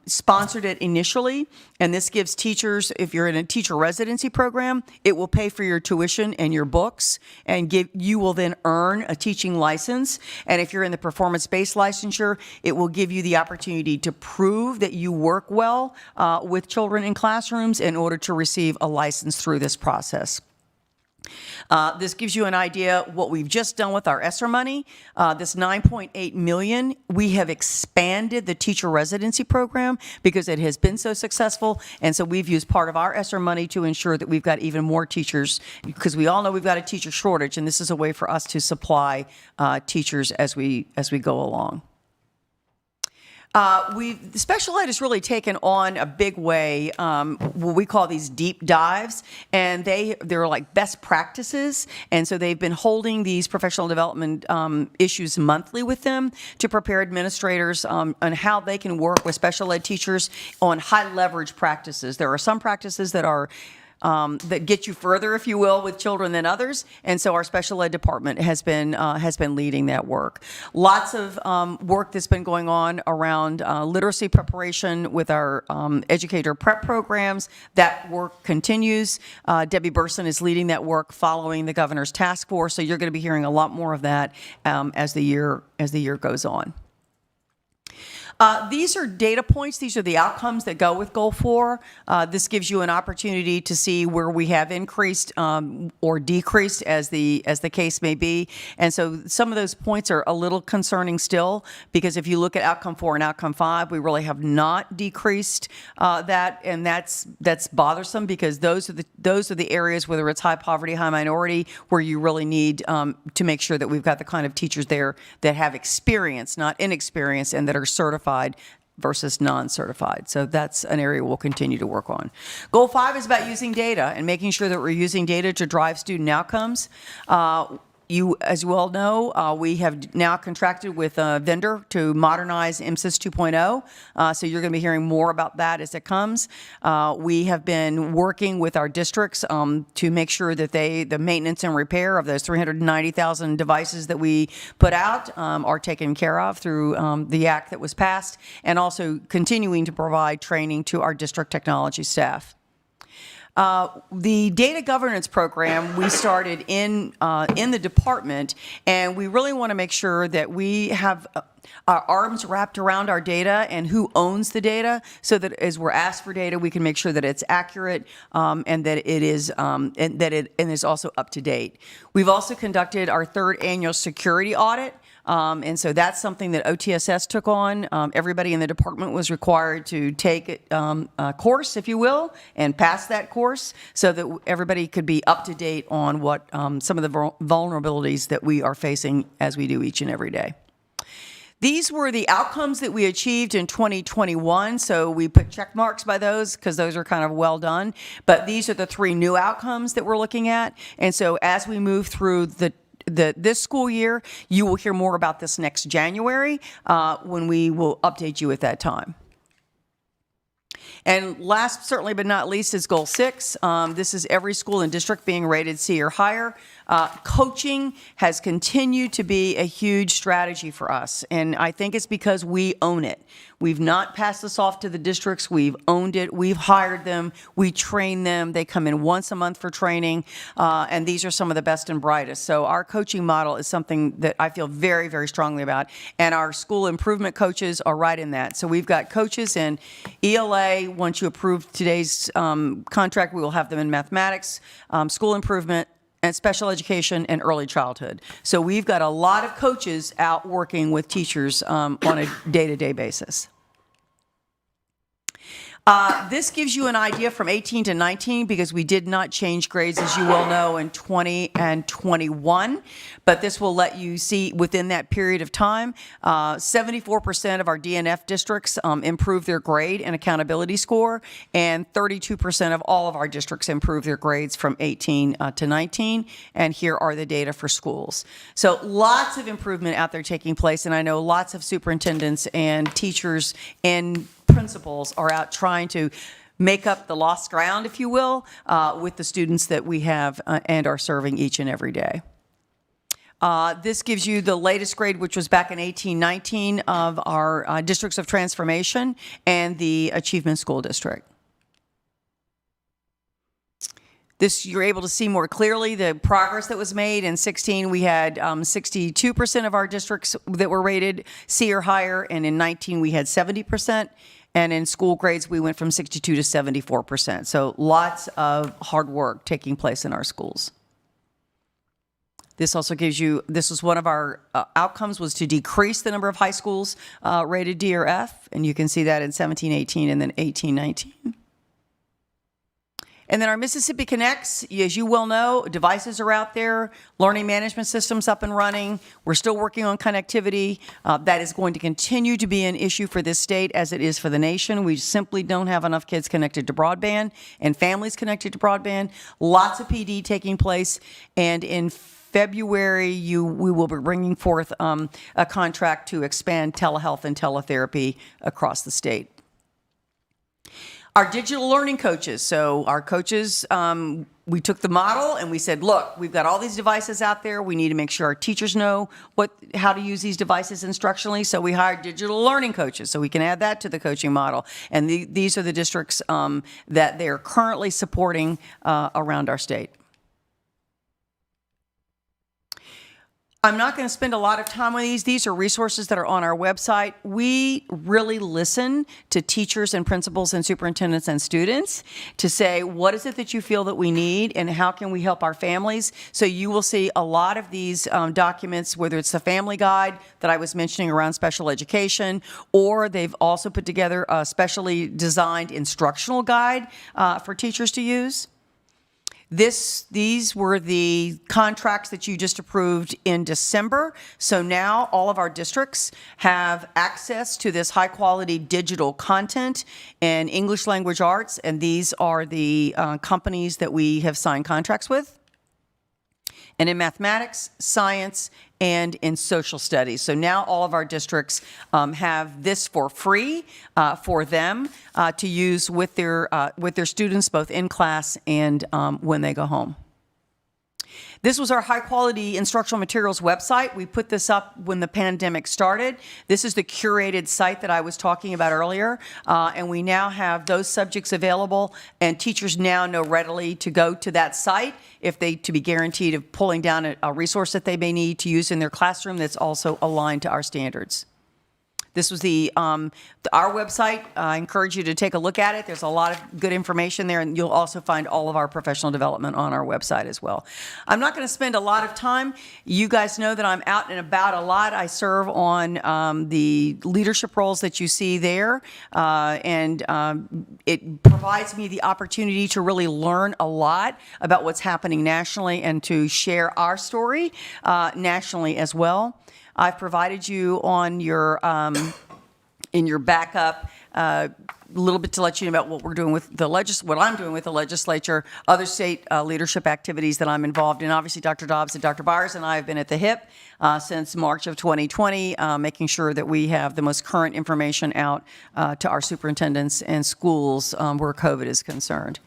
sponsored it initially, and this gives teachers, if you're in a teacher residency program, it will pay for your tuition and your books, and you will then earn a teaching license. And if you're in the performance-based licensure, it will give you the opportunity to prove that you work well with children in classrooms in order to receive a license through this process. This gives you an idea what we've just done with our ESSER money. This $9.8 million, we have expanded the teacher residency program because it has been so successful, and so we've used part of our ESSER money to ensure that we've got even more teachers, because we all know we've got a teacher shortage, and this is a way for us to supply teachers as we go along. Special ed has really taken on a big way what we call these deep dives, and they're like best practices, and so they've been holding these professional development issues monthly with them to prepare administrators on how they can work with special ed teachers on high leverage practices. There are some practices that are that get you further, if you will, with children than others. And so our special ed department has been leading that work. Lots of work that's been going on around literacy preparation with our educator prep programs. That work continues. Debbie Burson is leading that work following the governor's task force. So you're going to be hearing a lot more of that as the year goes on. These are data points. These are the outcomes that go with Goal 4. This gives you an opportunity to see where we have increased or decreased as the case may be. And so some of those points are a little concerning still, because if you look at outcome 4 and outcome 5, we really have not decreased that, and that's bothersome, because those are the areas, whether it's high poverty, high minority, where you really need to make sure that we've got the kind of teachers there that have experience, not inexperience, and that are certified versus non-certified. So that's an area we'll continue to work on. Goal 5 is about using data and making sure that we're using data to drive student outcomes. As you all know, we have now contracted with a vendor to modernize MSIS 2.0, so you're going to be hearing more about that as it comes. We have been working with our districts to make sure that the maintenance and repair of those 390,000 devices that we put out are taken care of through the act that was passed, and also continuing to provide training to our district technology staff. The data governance program we started in the department, and we really want to make sure that we have our arms wrapped around our data and who owns the data, so that as we're asked for data, we can make sure that it's accurate and that it is is also up to date. We've also conducted our 3rd annual security audit. And so that's something that OTSS took on. Everybody in the department was required to take a course, if you will, and pass that course, so that everybody could be up to date on what some of the vulnerabilities that we are facing as we do each and every day. These were the outcomes that we achieved in 2021, so we put check marks by those because those are kind of well done. But these are the 3 new outcomes that we're looking at. And so as we move through this school year, you will hear more about this next January when we will update you at that time. And last, certainly but not least, is Goal 6. This is every school and district being rated C or higher. Coaching has continued to be a huge strategy for us, and I think it's because we own it. We've not passed this off to the districts. We've owned it. We've hired them. We train them. They come in once a month for training, and these are some of the best and brightest. So our coaching model is something that I feel very, very strongly about, and our school improvement coaches are right in that. So we've got coaches in ELA. Once you approve today's contract, we will have them in mathematics, school improvement, and special education and early childhood. So we've got a lot of coaches out working with teachers on a day-to-day basis. This gives you an idea from 18 to 19, because we did not change grades, as you well know, in 20 and 21. But this will let you see within that period of time, 74% of our DNF districts improved their grade and accountability score, and 32% of all of our districts improved their grades from 18 to 19. And here are the data for schools. So lots of improvement out there taking place, and I know lots of superintendents and teachers and principals are out trying to make up the lost ground, if you will, with the students that we have and are serving each and every day. This gives you the latest grade, which was back in 18-19, of our districts of transformation and the Achievement School District. This, you're able to see more clearly the progress that was made. In 16, we had 62% of our districts that were rated C or higher, and in 19, we had 70%. And in school grades, we went from 62 to 74%. So lots of hard work taking place in our schools. This also gives you, this was one of our outcomes, was to decrease the number of high schools rated D or F. And you can see that in 17-18 and then 18-19. And then our Mississippi Connects, as you well know, devices are out there, learning management systems up and running. We're still working on connectivity. That is going to continue to be an issue for this state as it is for the nation. We simply don't have enough kids connected to broadband and families connected to broadband. Lots of PD taking place. And in February, we will be bringing forth a contract to expand telehealth and teletherapy across the state. Our digital learning coaches. So our coaches, we took the model and we said, look, we've got all these devices out there. We need to make sure our teachers know how to use these devices instructionally. So we hired digital learning coaches, so we can add that to the coaching model. And these are the districts that they're currently supporting around our state. I'm not going to spend a lot of time on these. These are resources that are on our website. We really listen to teachers and principals and superintendents and students to say, what is it that you feel that we need and how can we help our families? So you will see a lot of these documents, whether it's the family guide that I was mentioning around special education, or they've also put together a specially designed instructional guide for teachers to use. These were the contracts that you just approved in December. So now all of our districts have access to this high-quality digital content in English language arts, and these are the companies that we have signed contracts with. And in mathematics, science, and in social studies. So now all of our districts have this for free for them to use with their students, both in class and when they go home. This was our high-quality instructional materials website. We put this up when the pandemic started. This is the curated site that I was talking about earlier, and we now have those subjects available, and teachers now know readily to go to that site to be guaranteed of pulling down a resource that they may need to use in their classroom that's also aligned to our standards. This was our website. I encourage you to take a look at it. There's a lot of good information there, and you'll also find all of our professional development on our website as well. I'm not going to spend a lot of time. You guys know that I'm out and about a lot. I serve on the leadership roles that you see there, and it provides me the opportunity to really learn a lot about what's happening nationally and to share our story nationally as well. I've provided you on your in your backup a little bit to let you know about what we're doing with what I'm doing with the legislature, other state leadership activities that I'm involved in. Obviously, Dr. Dobbs and Dr. Byers and I have been at the hip since March of 2020, making sure that we have the most current information out to our superintendents and schools where COVID is concerned.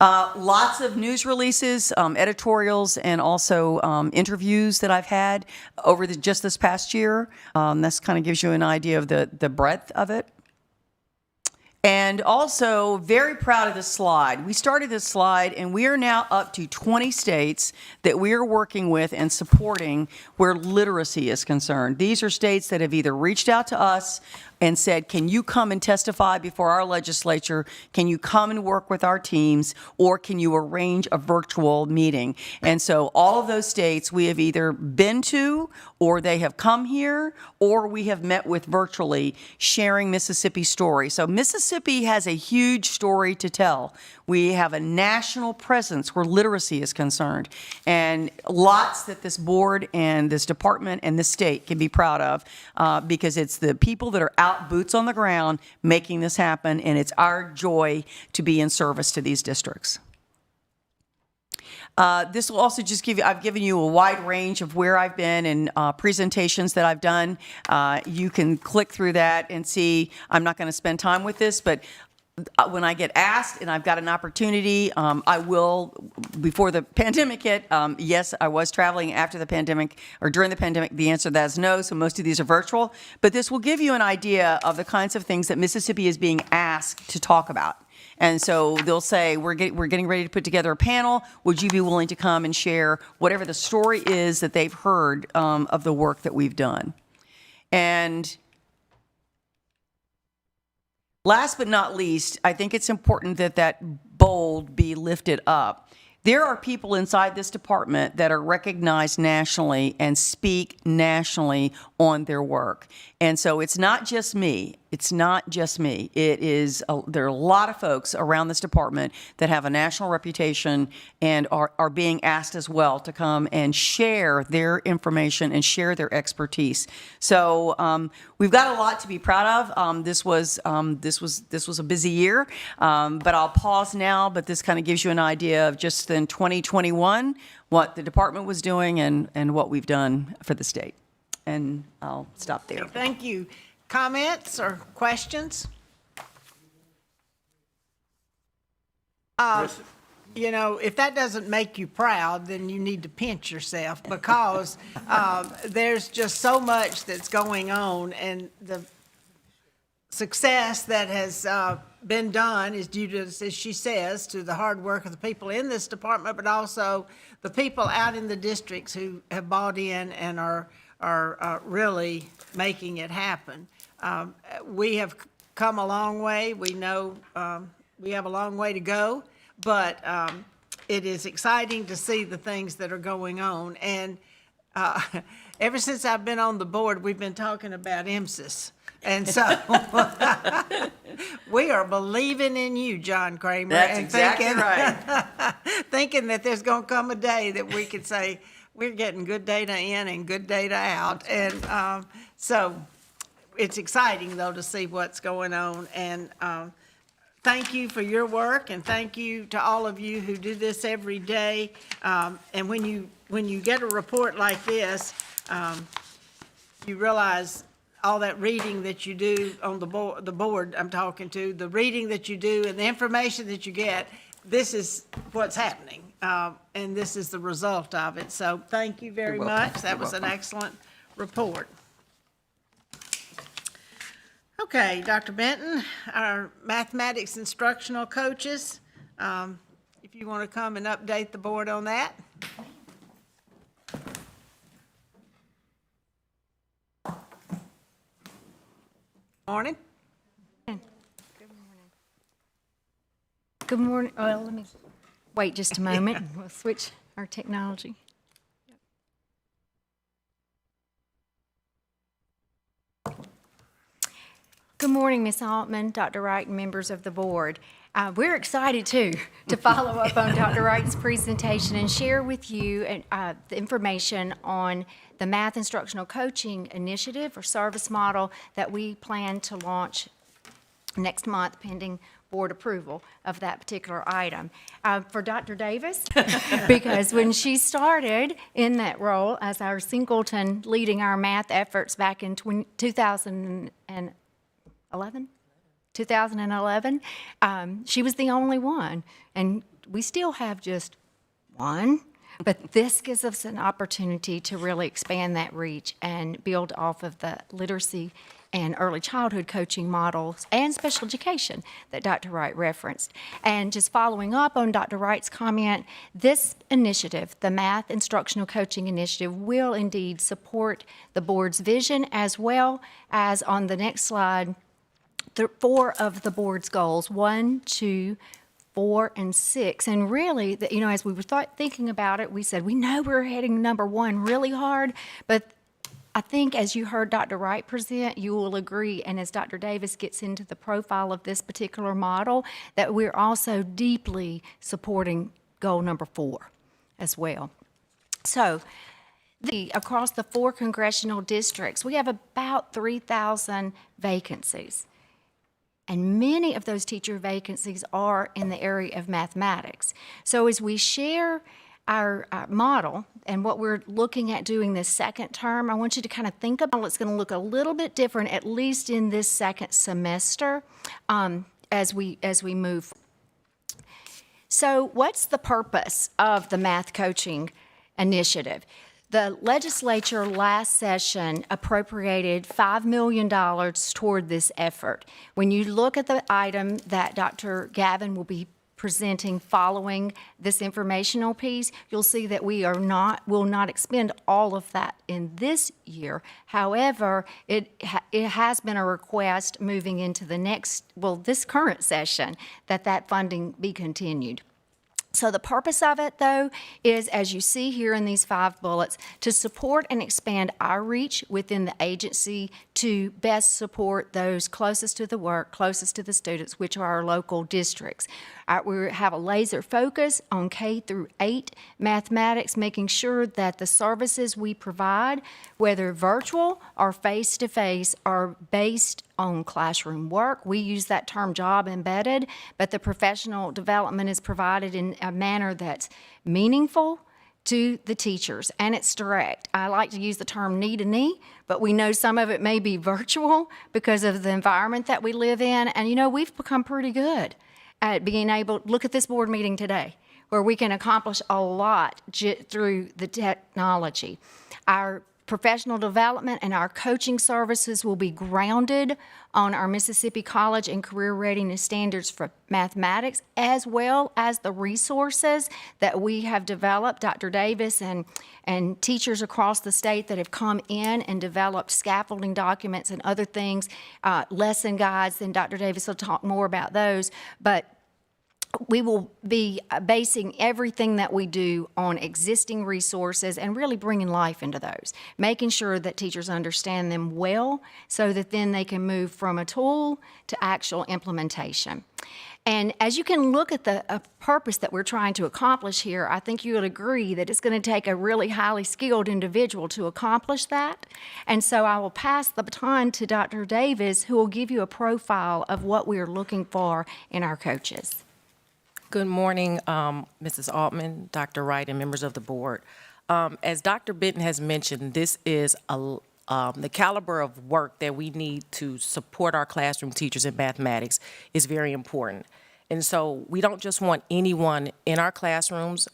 Lots of news releases, editorials, and also interviews that I've had over just this past year. This kind of gives you an idea of the breadth of it. And also, very proud of this slide. We started this slide, and we are now up to 20 states that we are working with and supporting where literacy is concerned. These are states that have either reached out to us and said, can you come and testify before our legislature? Can you come and work with our teams? Or can you arrange a virtual meeting? And so all of those states we have either been to, or they have come here, or we have met with virtually, sharing Mississippi's story. So Mississippi has a huge story to tell. We have a national presence where literacy is concerned, and lots that this board and this department and this state can be proud of because it's the people that are out boots on the ground making this happen, and it's our joy to be in service to these districts. This will also just I've given you a wide range of where I've been and presentations that I've done. You can click through that and see. I'm not going to spend time with this, but when I get asked and I've got an opportunity, I will, before the pandemic hit, yes, I was traveling after the pandemic or during the pandemic. The answer to that is no, so most of these are virtual. But this will give you an idea of the kinds of things that Mississippi is being asked to talk about. And so they'll say, we're getting ready to put together a panel. Would you be willing to come and share whatever the story is that they've heard of the work that we've done? And last but not least, I think it's important that that bold be lifted up. There are people inside this department that are recognized nationally and speak nationally on their work. And so it's not just me. It's not just me. It is, there are a lot of folks around this department that have a national reputation and are being asked as well to come and share their information and share their expertise. So we've got a lot to be proud of. This was a busy year, but I'll pause now. But this kind of gives you an idea of just in 2021 what the department was doing and what we've done for the state. And I'll stop there. Thank you. Comments or questions? You know, if that doesn't make you proud, then you need to pinch yourself, because there's just so much that's going on, and the success that has been done is due to, as she says, to the hard work of the people in this department, but also the people out in the districts who have bought in and are really making it happen. We have come a long way. We know we have a long way to go, but it is exciting to see the things that are going on. And ever since I've been on the board, we've been talking about MSIS. And so we are believing in you, John Kramer. That's and exactly thinking, right. thinking that there's going to come a day that we could say, we're getting good data in and good data out. And so it's exciting, though, to see what's going on. And thank you for your work, and thank you to all of you who do this every day. And when you get a report like this, you realize all that reading that you do on the board I'm talking to, the reading that you do and the information that you get, this is what's happening. And this is the result of it. So thank you very much. That was an excellent report. Okay, Dr. Benton, our mathematics instructional coaches, if you want to come and update the board on that. Morning. Good morning. Well, let me wait just a moment. And we'll switch our technology. Good morning, Ms. Altman, Dr. Wright, and members of the board. We're excited, too, to follow up on Dr. Wright's presentation and share with you the information on the Math Instructional Coaching Initiative or service model that we plan to launch next month, pending board approval of that particular item. For Dr. Davis, because when she started in that role as our singleton leading our math efforts back in 2011, she was the only one, and we still have just one, but this gives us an opportunity to really expand that reach and build off of the literacy and early childhood coaching models and special education that Dr. Wright referenced. And just following up on Dr. Wright's comment, this initiative, the Math Instructional Coaching Initiative, will indeed support the board's vision, as well as on the next slide, 4 of the board's goals, 1, 2, 4, and 6. And really, you know, as we were thinking about it, we said, we know we're hitting number 1 really hard, but I think as you heard Dr. Wright present, you will agree, and as Dr. Davis gets into the profile of this particular model, that we're also deeply supporting goal number 4 as well. So, across the 4 congressional districts, we have about 3,000 vacancies. And many of those teacher vacancies are in the area of mathematics. So as we share our model and what we're looking at doing this second term, I want you to kind of think about it's going to look a little bit different, at least in this second semester, as we move. So what's the purpose of the Math Coaching Initiative? The legislature last session appropriated $5 million toward this effort. When you look at the item that Dr. Gavin will be presenting following this informational piece, you'll see that we will not expend all of that in this year. However, it has been a request moving into this current session that funding be continued. So the purpose of it, though, is, as you see here in these 5 bullets, to support and expand our reach within the agency to best support those closest to the work, closest to the students, which are our local districts. We have a laser focus on K through 8 mathematics, making sure that the services we provide, whether virtual or face-to-face, are based on classroom work. We use that term job embedded, but the professional development is provided in a manner that's meaningful to the teachers, and it's direct. I like to use the term knee-to-knee, but we know some of it may be virtual because of the environment that we live in, and you know, we've become pretty good at being able, look at this board meeting today, where we can accomplish a lot through the technology. Our professional development and our coaching services will be grounded on our Mississippi College and Career Readiness Standards for mathematics, as well as the resources that we have developed. Dr. Davis and teachers across the state that have come in and developed scaffolding documents and other things, lesson guides, and Dr. Davis will talk more about those. But we will be basing everything that we do on existing resources and really bringing life into those, making sure that teachers understand them well so that then they can move from a tool to actual implementation. And as you can look at the purpose that we're trying to accomplish here, I think you would agree that it's going to take a really highly skilled individual to accomplish that. And so I will pass the baton to Dr. Davis, who will give you a profile of what we are looking for in our coaches. Good morning, Mrs. Altman, Dr. Wright, and members of the board. As Dr. Benton has mentioned, this is the caliber of work that we need to support our classroom teachers in mathematics is very important. And so we don't just want anyone in our classrooms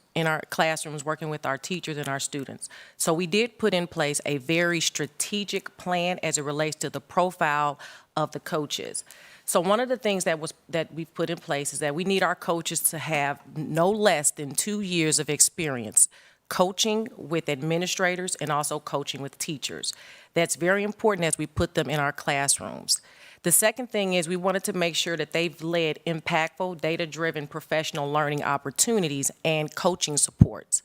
working with our teachers and our students. So we did put in place a very strategic plan as it relates to the profile of the coaches. So one of the things that we've put in place is that we need our coaches to have no less than 2 years of experience coaching with administrators and also coaching with teachers. That's very important as we put them in our classrooms. The second thing is we wanted to make sure that they've led impactful, data-driven professional learning opportunities and coaching supports.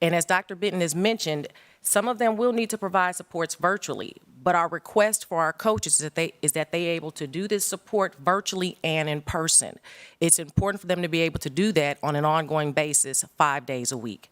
And as Dr. Benton has mentioned, some of them will need to provide supports virtually, but our request for our coaches is that they able to do this support virtually and in person. It's important for them to be able to do that on an ongoing basis 5 days a week.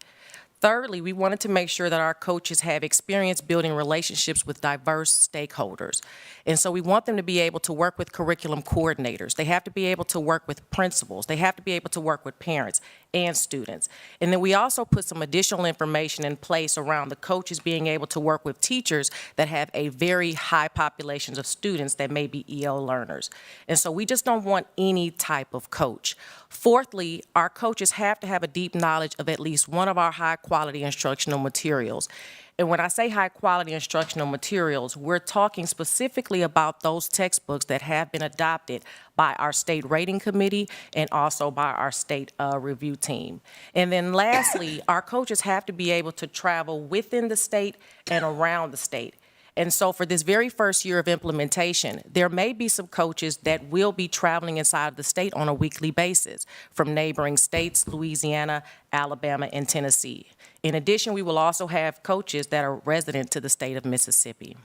Thirdly, we wanted to make sure that our coaches have experience building relationships with diverse stakeholders. And so we want them to be able to work with curriculum coordinators. They have to be able to work with principals. They have to be able to work with parents and students. And then we also put some additional information in place around the coaches being able to work with teachers that have a very high populations of students that may be EL learners. And so we just don't want any type of coach. Fourthly, our coaches have to have a deep knowledge of at least one of our high-quality instructional materials. And when I say high-quality instructional materials, we're talking specifically about those textbooks that have been adopted by our state rating committee and also by our state review team. And then lastly, our coaches have to be able to travel within the state and around the state. And so for this very first year of implementation, there may be some coaches that will be traveling inside of the state on a weekly basis from neighboring states, Louisiana, Alabama, and Tennessee. In addition, we will also have coaches that are resident to the state of Mississippi.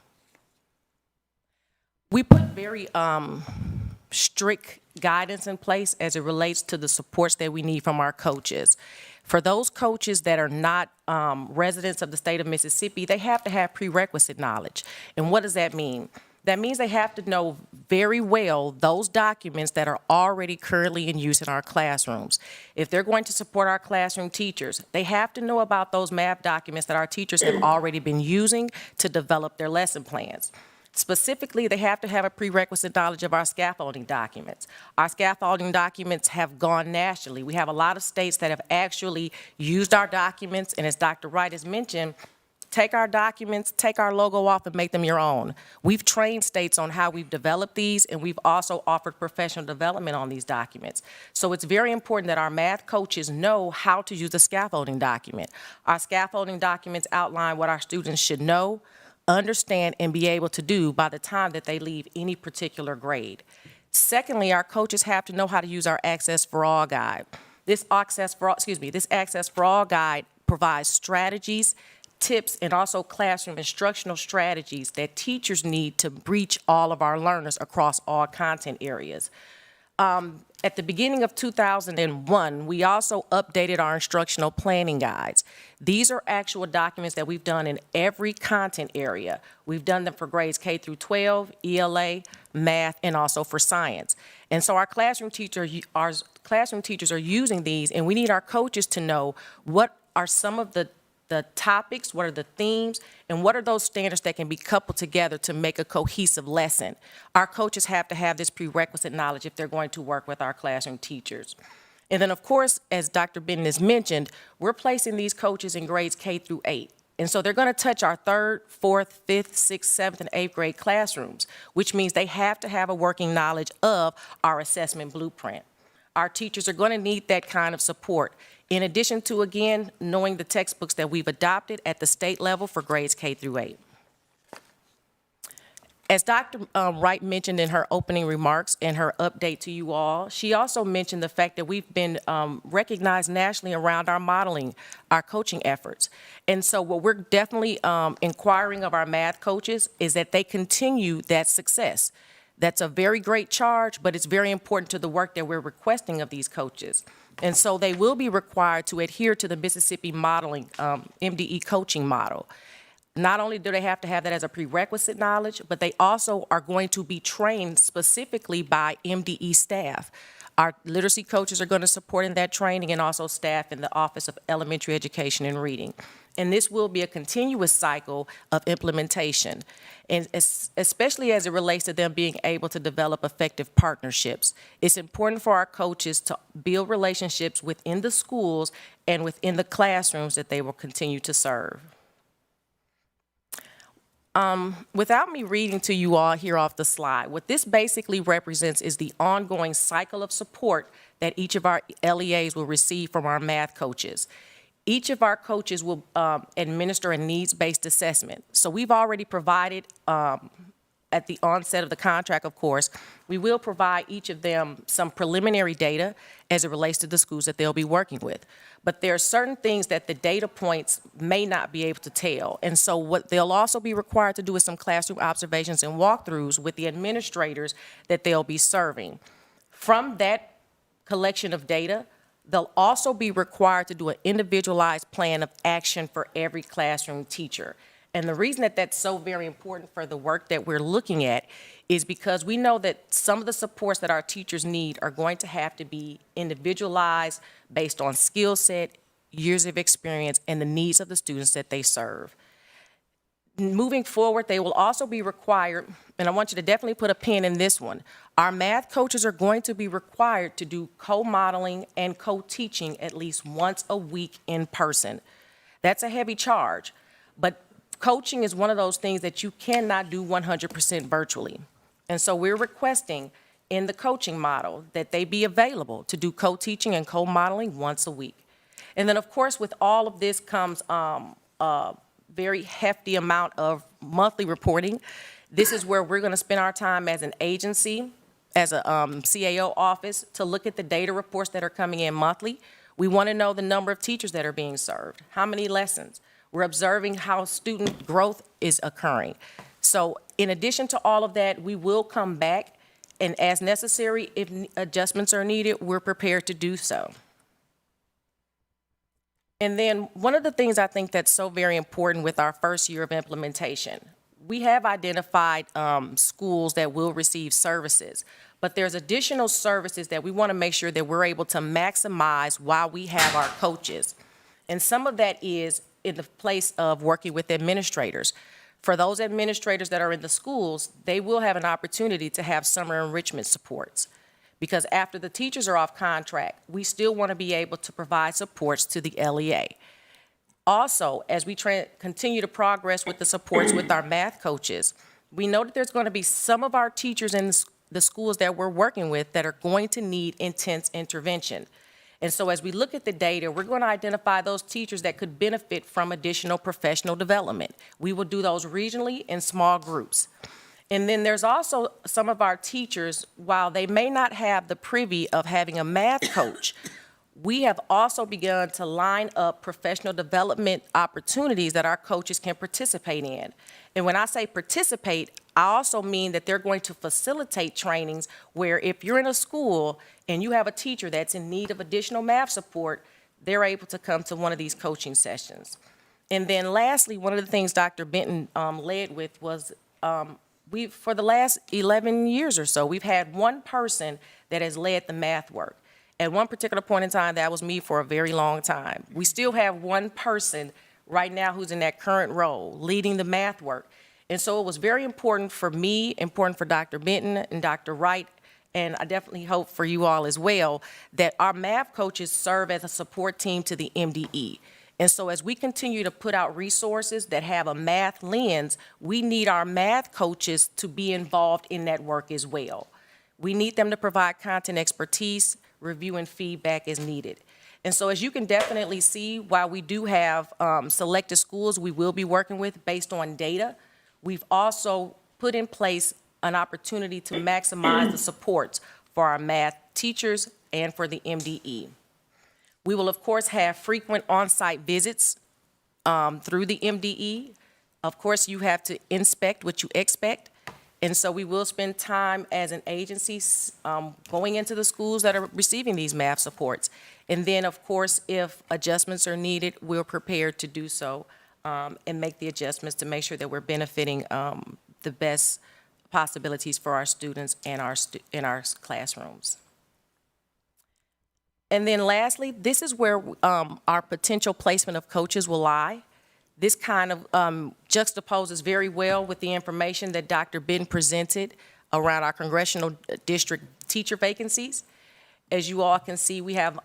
We put very strict guidance in place as it relates to the supports that we need from our coaches. For those coaches that are not residents of the state of Mississippi, they have to have prerequisite knowledge. And what does that mean? That means they have to know very well those documents that are already currently in use in our classrooms. If they're going to support our classroom teachers, they have to know about those math documents that our teachers have already been using to develop their lesson plans. Specifically, they have to have a prerequisite knowledge of our scaffolding documents. Our scaffolding documents have gone nationally. We have a lot of states that have actually used our documents, and as Dr. Wright has mentioned, take our documents, take our logo off, and make them your own. We've trained states on how we've developed these, and we've also offered professional development on these documents. So it's very important that our math coaches know how to use a scaffolding document. Our scaffolding documents outline what our students should know, understand, and be able to do by the time that they leave any particular grade. Secondly, our coaches have to know how to use our Access for All guide. This Access for All guide provides strategies, tips, and also classroom instructional strategies that teachers need to reach all of our learners across all content areas. At the beginning of 2001, we also updated our instructional planning guides. These are actual documents that we've done in every content area. We've done them for grades K through 12, ELA, math, and also for science. And so our classroom teachers are using these, and we need our coaches to know what are some of the the topics, what are the themes, and what are those standards that can be coupled together to make a cohesive lesson. Our coaches have to have this prerequisite knowledge if they're going to work with our classroom teachers. And then, of course, as Dr. Benton has mentioned, we're placing these coaches in grades K through 8. And so they're going to touch our 3rd, 4th, 5th, 6th, 7th, and 8th grade classrooms, which means they have to have a working knowledge of our assessment blueprint. Our teachers are going to need that kind of support, in addition to, again, knowing the textbooks that we've adopted at the state level for grades K through 8. As Dr. Wright mentioned in her opening remarks and her update to you all, she also mentioned the fact that we've been recognized nationally around our modeling, our coaching efforts. And so what we're definitely inquiring of our math coaches is that they continue that success. That's a very great charge, but it's very important to the work that we're requesting of these coaches. And so they will be required to adhere to the Mississippi modeling, MDE coaching model. Not only do they have to have that as a prerequisite knowledge, but they also are going to be trained specifically by MDE staff. Our literacy coaches are going to support in that training, and also staff in the Office of Elementary Education and Reading. And this will be a continuous cycle of implementation, and especially as it relates to them being able to develop effective partnerships. It's important for our coaches to build relationships within the schools and within the classrooms that they will continue to serve. Without me reading to you all here off the slide, what this basically represents is the ongoing cycle of support that each of our LEAs will receive from our math coaches. Each of our coaches will administer a needs-based assessment. So we've already provided, at the onset of the contract, of course, we will provide each of them some preliminary data as it relates to the schools that they'll be working with. But there are certain things that the data points may not be able to tell. And so what they'll also be required to do is some classroom observations and walkthroughs with the administrators that they'll be serving. From that collection of data, they'll also be required to do an individualized plan of action for every classroom teacher. And the reason that that's so very important for the work that we're looking at is because we know that some of the supports that our teachers need are going to have to be individualized based on skill set, years of experience, and the needs of the students that they serve. Moving forward, they will also be required, and I want you to definitely put a pin in this one, our math coaches are going to be required to do co-modeling and co-teaching at least once a week in person. That's a heavy charge, but coaching is one of those things that you cannot do 100% virtually. And so we're requesting in the coaching model that they be available to do co-teaching and co-modeling once a week. And then, of course, with all of this comes a very hefty amount of monthly reporting. This is where we're going to spend our time as an agency, as a CAO office, to look at the data reports that are coming in monthly. We want to know the number of teachers that are being served, how many lessons. We're observing how student growth is occurring. So in addition to all of that, we will come back, and as necessary, if adjustments are needed, we're prepared to do so. And then one of the things I think that's so very important with our first year of implementation, we have identified schools that will receive services, but there's additional services that we want to make sure that we're able to maximize while we have our coaches. And some of that is in the place of working with administrators. For those administrators that are in the schools, they will have an opportunity to have summer enrichment supports. Because after the teachers are off contract, we still want to be able to provide supports to the LEA. Also, as we continue to progress with the supports with our math coaches, we know that there's going to be some of our teachers in the schools that we're working with that are going to need intense intervention. And so as we look at the data, we're going to identify those teachers that could benefit from additional professional development. We will do those regionally in small groups. And then there's also some of our teachers, while they may not have the privy of having a math coach, we have also begun to line up professional development opportunities that our coaches can participate in. And when I say participate, I also mean that they're going to facilitate trainings where if you're in a school and you have a teacher that's in need of additional math support, they're able to come to one of these coaching sessions. And then lastly, one of the things Dr. Benton led with was for the last 11 years or so, we've had one person that has led the math work. At one particular point in time, that was me for a very long time. We still have one person right now who's in that current role, leading the math work. And so it was very important for me, important for Dr. Benton and Dr. Wright, and I definitely hope for you all as well, that our math coaches serve as a support team to the MDE. And so as we continue to put out resources that have a math lens, we need our math coaches to be involved in that work as well. We need them to provide content expertise, review, and feedback as needed. And so as you can definitely see, while we do have selected schools we will be working with based on data, we've also put in place an opportunity to maximize the supports for our math teachers and for the MDE. We will, of course, have frequent on-site visits through the MDE. Of course, you have to inspect what you expect. And so we will spend time as an agency going into the schools that are receiving these math supports. And then, of course, if adjustments are needed, we're prepared to do so and make the adjustments to make sure that we're benefiting the best possibilities for our students and in our classrooms. And then lastly, this is where our potential placement of coaches will lie. This kind of juxtaposes very well with the information that Dr. Benton presented around our congressional district teacher vacancies. As you all can see, we have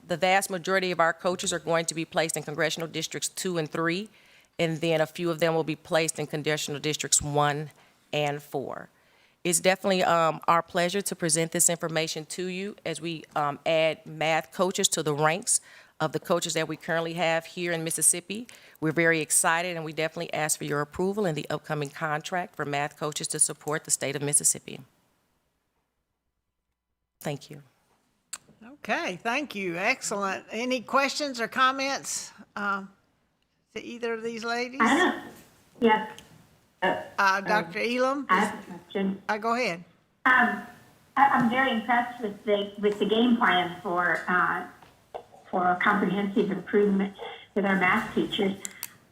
the vast majority of our coaches are going to be placed in congressional districts 2 and 3, and then a few of them will be placed in congressional districts 1 and 4. It's definitely our pleasure to present this information to you as we add math coaches to the ranks of the coaches that we currently have here in Mississippi. We're very excited, and we definitely ask for your approval in the upcoming contract for math coaches to support the state of Mississippi. Thank you. Okay, thank you. Excellent. Any questions or comments to either of these ladies? Yes. Dr. Elam? I have a question. Go ahead. I'm very impressed with the game plan for comprehensive improvement with our math teachers.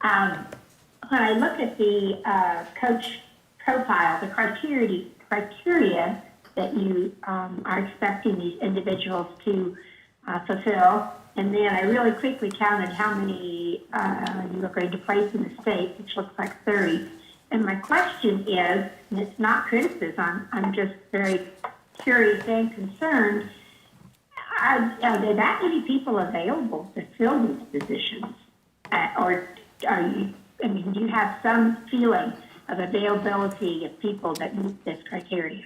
When I look at the coach profile, the criteria that you are expecting these individuals to fulfill, and then I really quickly counted how many you were going to place in the state, which looks like 30. And my question is, and it's not criticism, I'm just very curious and concerned, are there that many people available to fill these positions? Or are you, I mean, do you have some feeling of availability of people that meet this criteria?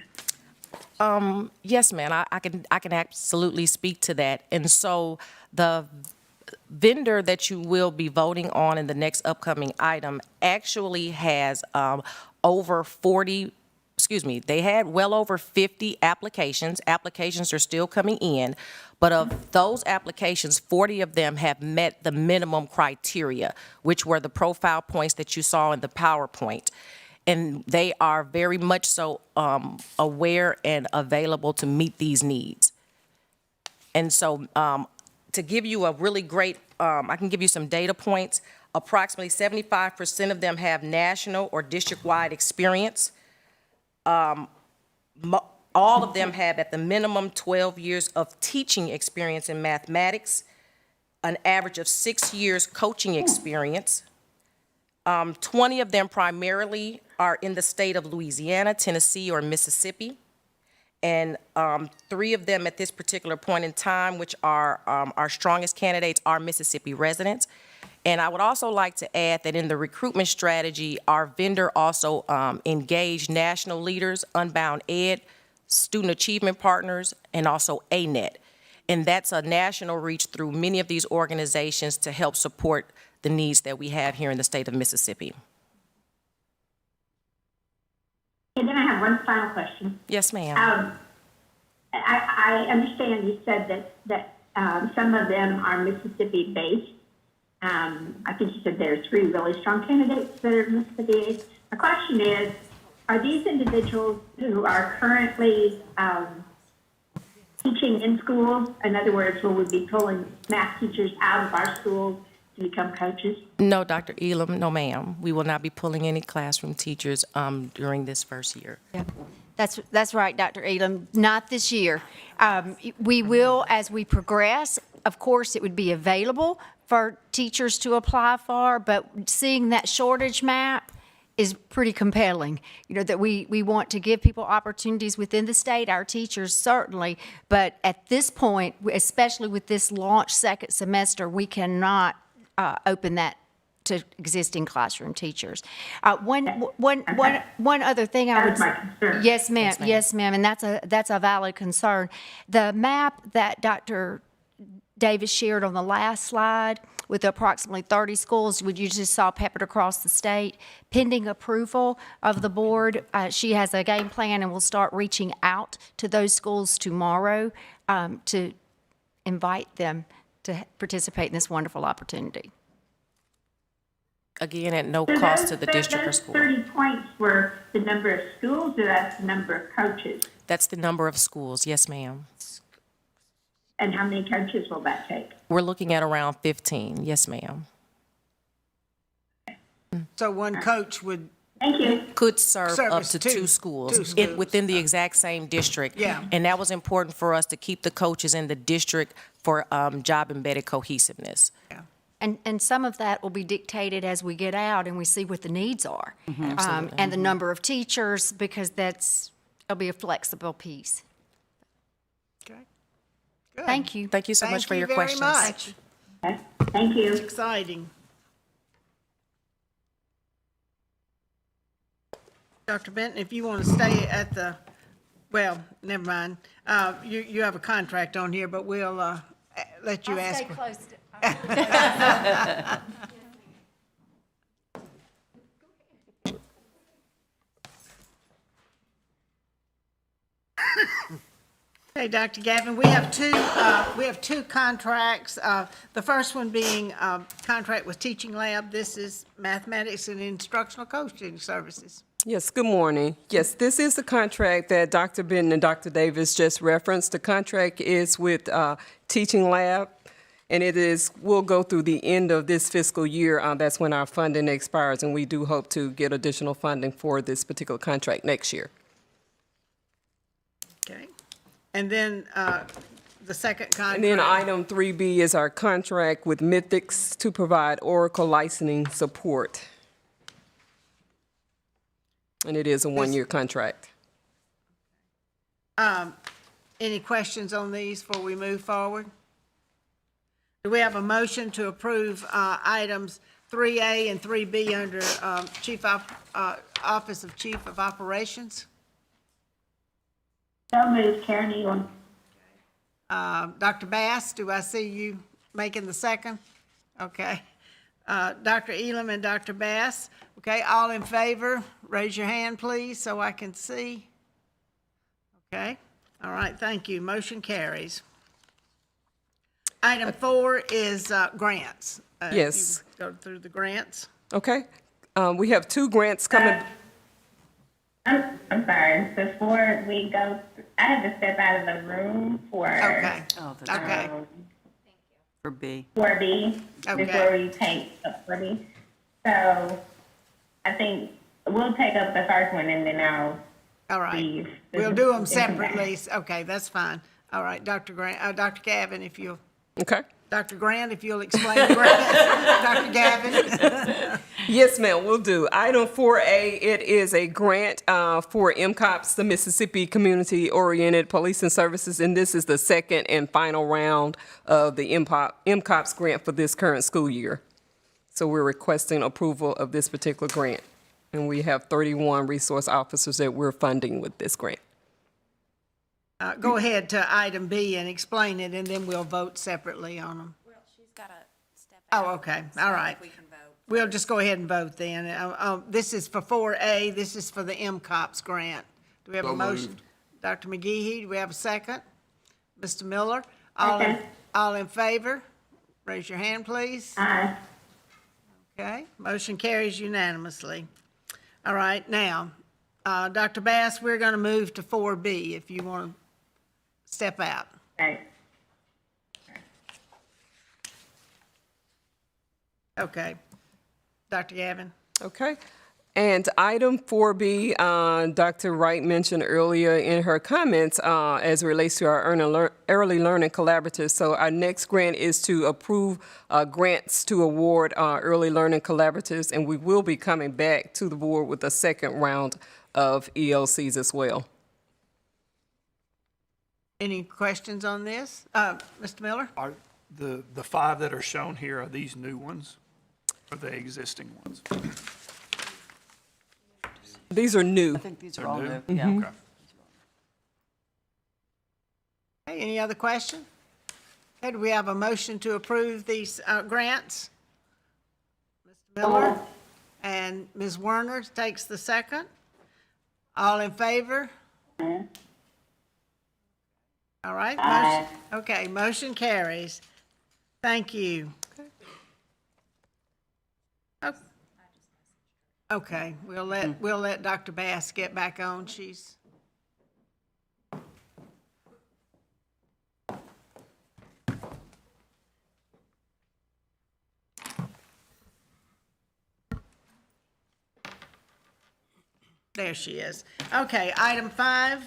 Yes, ma'am. I can absolutely speak to that. And so the vendor that you will be voting on in the next upcoming item actually has they had well over 50 applications. Applications are still coming in, but of those applications, 40 of them have met the minimum criteria, which were the profile points that you saw in the PowerPoint. And they are very much so aware and available to meet these needs. And so to give you a really great, I can give you some data points. Approximately 75% of them have national or district-wide experience. All of them have at the minimum 12 years of teaching experience in mathematics, an average of 6 years coaching experience. 20 of them primarily are in the state of Louisiana, Tennessee, or Mississippi. And 3 of them at this particular point in time, which are our strongest candidates, are Mississippi residents. And I would also like to add that in the recruitment strategy, our vendor also engaged national leaders, Unbound Ed, Student Achievement Partners, and also ANET. And that's a national reach through many of these organizations to help support the needs that we have here in the state of Mississippi. And then I have one final question. Yes, ma'am. I understand you said that some of them are Mississippi-based. I think you said there are 3 really strong candidates that are Mississippi-based. My question is, are these individuals who are currently teaching in schools? In other words, will we be pulling math teachers out of our schools to become coaches? No, Dr. Elam, no, ma'am. We will not be pulling any classroom teachers during this first year. Yeah. That's right, Dr. Elam. Not this year. We will, as we progress, of course, it would be available for teachers to apply for, but seeing that shortage map is pretty compelling. You know, that we want to give people opportunities within the state, our teachers certainly, but at this point, especially with this launch second semester, we cannot open that to existing classroom teachers. One other thing I would. That was my concern. Yes, ma'am. Yes, ma'am. And that's a valid concern. The map that Dr. Davis shared on the last slide with approximately 30 schools, we just saw peppered across the state. Pending approval of the board, she has a game plan and will start reaching out to those schools tomorrow to invite them to participate in this wonderful opportunity. Again, at no So cost to the district or those school. 30 points were the number of schools, or that's the number of coaches? That's the number of schools, yes, ma'am. And how many coaches will that take? We're looking at around 15, yes, ma'am. So one coach would, Thank you. Could serve up Service to two two schools schools. within the exact same district. Yeah. And that was important for us to keep the coaches in the district for job-embedded cohesiveness. yeah. And some of that will be dictated as we get out and we see what the needs are. Absolutely. And the number of teachers, because it'll be a flexible piece. Okay. Good. Thank you. Thank you so much for your very questions. much. Okay. Thank you. Exciting. Dr. Benton, if you want to stay at the, well, never mind. You have a contract on here, but we'll let you ask. close to. Hey, Dr. Gavin, we have two contracts. The first one being contract with Teaching Lab. This is mathematics and instructional coaching services. Yes, good morning. Yes, this is the contract that Dr. Benton and Dr. Davis just referenced. The contract is with Teaching Lab, and will go through the end of this fiscal year. That's when our funding expires, and we do hope to get additional funding for this particular contract next year. Okay. And then the second contract. And then item 3B is our contract with Mythics to provide Oracle licensing support. And it is a one-year contract. Any questions on these before we move forward? Do we have a motion to approve items 3A and 3B under Office of Chief of Operations? So moved, Karen Elam. Dr. Bass, do I see you making the second? Okay. Dr. Elam and Dr. Bass. Okay, all in favor, raise your hand, please, so I can see. Okay, all right, thank you. Motion carries. Item 4 is grants. Yes. You go through the grants. Okay. We have two grants coming. I'm sorry. Before we go, I had to step out of the room for Okay, Oh, that's okay, for B. 4B Okay. before we take up 4B. So I think we'll take up the first one and then I'll all right. leave. We'll do them separately. Okay, that's fine. All right, Dr. Gavin, if you'll. Okay. Dr. Grant, if you'll explain the grant. Dr. Gavin. Yes, ma'am, we'll do. Item 4A, it is a grant for MCOPS, the Mississippi Community Oriented Policing Services, and this is the second and final round of the MCOPS grant for this current school year. So we're requesting approval of this particular grant, and we have 31 resource officers that we're funding with this grant. Go ahead to item B and explain it, and then we'll vote separately on them. Well, she's got to step out. Oh, okay, all right. We can vote. We'll just go ahead and vote then. This is for 4A, this is for the MCOPS grant. Do we have a motion? Dr. McGehee, do we have a second? Mr. Miller? All in favor? Raise your hand, please. Aye. Okay, motion carries unanimously. All right, now, Dr. Bass, we're going to move to 4B if you want to step out. Right. Okay. Dr. Gavin? Okay. And item 4B, Dr. Wright mentioned earlier in her comments as it relates to our early learning collaboratives. So our next grant is to approve grants to award early learning collaboratives, and we will be coming back to the board with a second round of ELCs as well. Any questions on this? Mr. Miller? Are the 5 that are shown here, are these new ones or the existing ones? These are new. I think these are They're all new? new, yeah. Okay. Okay, any other question? Okay, do we have a motion to approve these grants? Mr. Miller and Ms. Werner takes the second. All in favor? All right. Motion, okay, motion carries. Thank you. Okay, we'll let Dr. Bass get back on. She's. There she is. Okay, item 5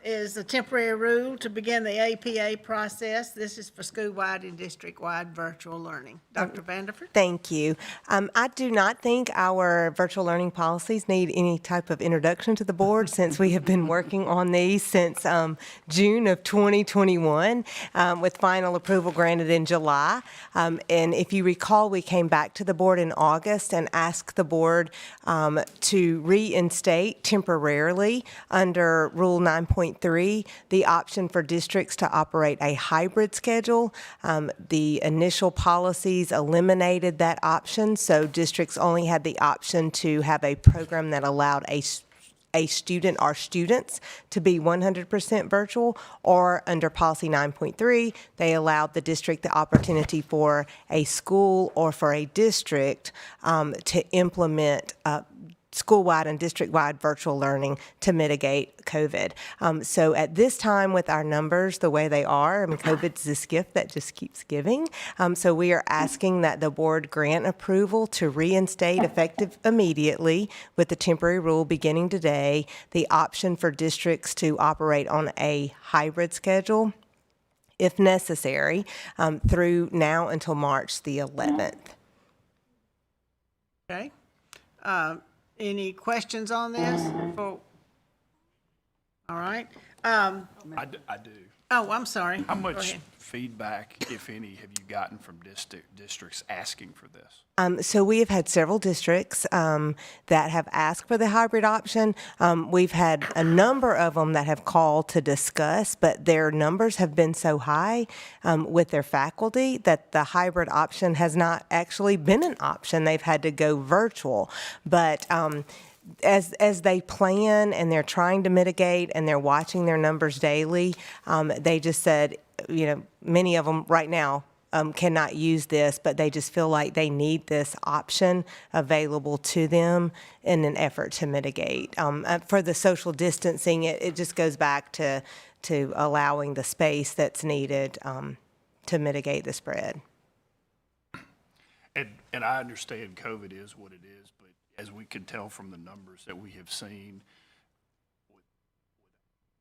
is the temporary rule to begin the APA process. This is for school-wide and district-wide virtual learning. Dr. Vanderford? Thank you. I do not think our virtual learning policies need any type of introduction to the board since we have been working on these since June of 2021 with final approval granted in July. And if you recall, we came back to the board in August and asked the board to reinstate temporarily under Rule 9.3 the option for districts to operate a hybrid schedule. The initial policies eliminated that option, so districts only had the option to have a program that allowed a student or students to be 100% virtual, or under policy 9.3, they allowed the district the opportunity for a school or for a district to implement school-wide and district-wide virtual learning to mitigate COVID. So at this time, with our numbers the way they are, I mean, COVID's this gift that just keeps giving. So we are asking that the board grant approval to reinstate effective immediately with the temporary rule beginning today, the option for districts to operate on a hybrid schedule, if necessary, through now until March the 11th. Okay. Any questions on this? All right. I do. Oh, I'm sorry. How Go much ahead. feedback, if any, have you gotten from districts asking for this? So we have had several districts that have asked for the hybrid option. We've had a number of them that have called to discuss, but their numbers have been so high with their faculty that the hybrid option has not actually been an option. They've had to go virtual. But as they plan and they're trying to mitigate and they're watching their numbers daily, they just said, you know, many of them right now cannot use this, but they just feel like they need this option available to them in an effort to mitigate. For the social distancing, it just goes back to allowing the space that's needed to mitigate the spread. And I understand COVID is what it is, but as we can tell from the numbers that we have seen,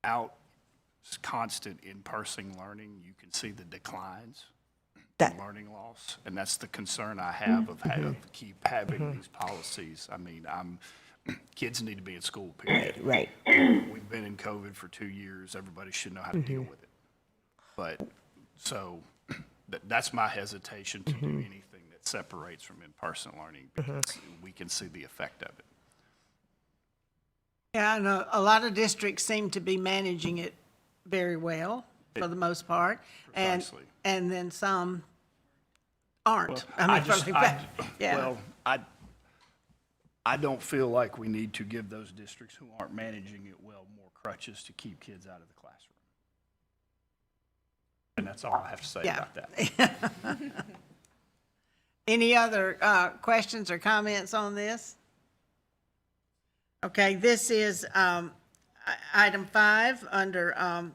without constant in-person learning, you can see the declines in learning loss, and that's the concern I have of how to keep having these policies. I mean, kids need to be in school, period. Right. We've been in COVID for 2 years. Everybody should know how to deal with it. But so that's my hesitation to do anything that separates from in-person learning, because we can see the effect of it. Yeah, I know a lot of districts seem to be managing it very well for the most part. Precisely. And then some aren't. I don't feel like we need to give those districts who aren't managing it well more crutches to keep kids out of the classroom. And that's all I have to say about that. Any other questions or comments on this? Okay, this is item 5 under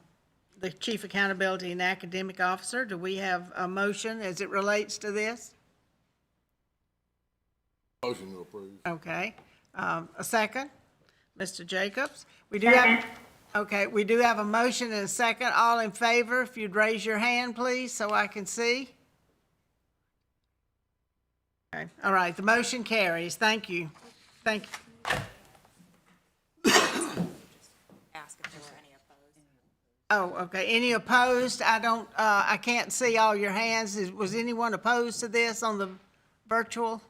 the Chief Accountability and Academic Officer. Do we have a motion as it relates to this? Motion to approve. Okay. A second? Mr. Jacobs? We do have, okay, we do have a motion and a second. All in favor, if you'd raise your hand, please, so I can see. Okay, all right, the motion carries. Thank you. Thank you. Ask if there were any opposed. Oh, okay. Any opposed? I can't see all your hands. Was anyone opposed to this on the virtual?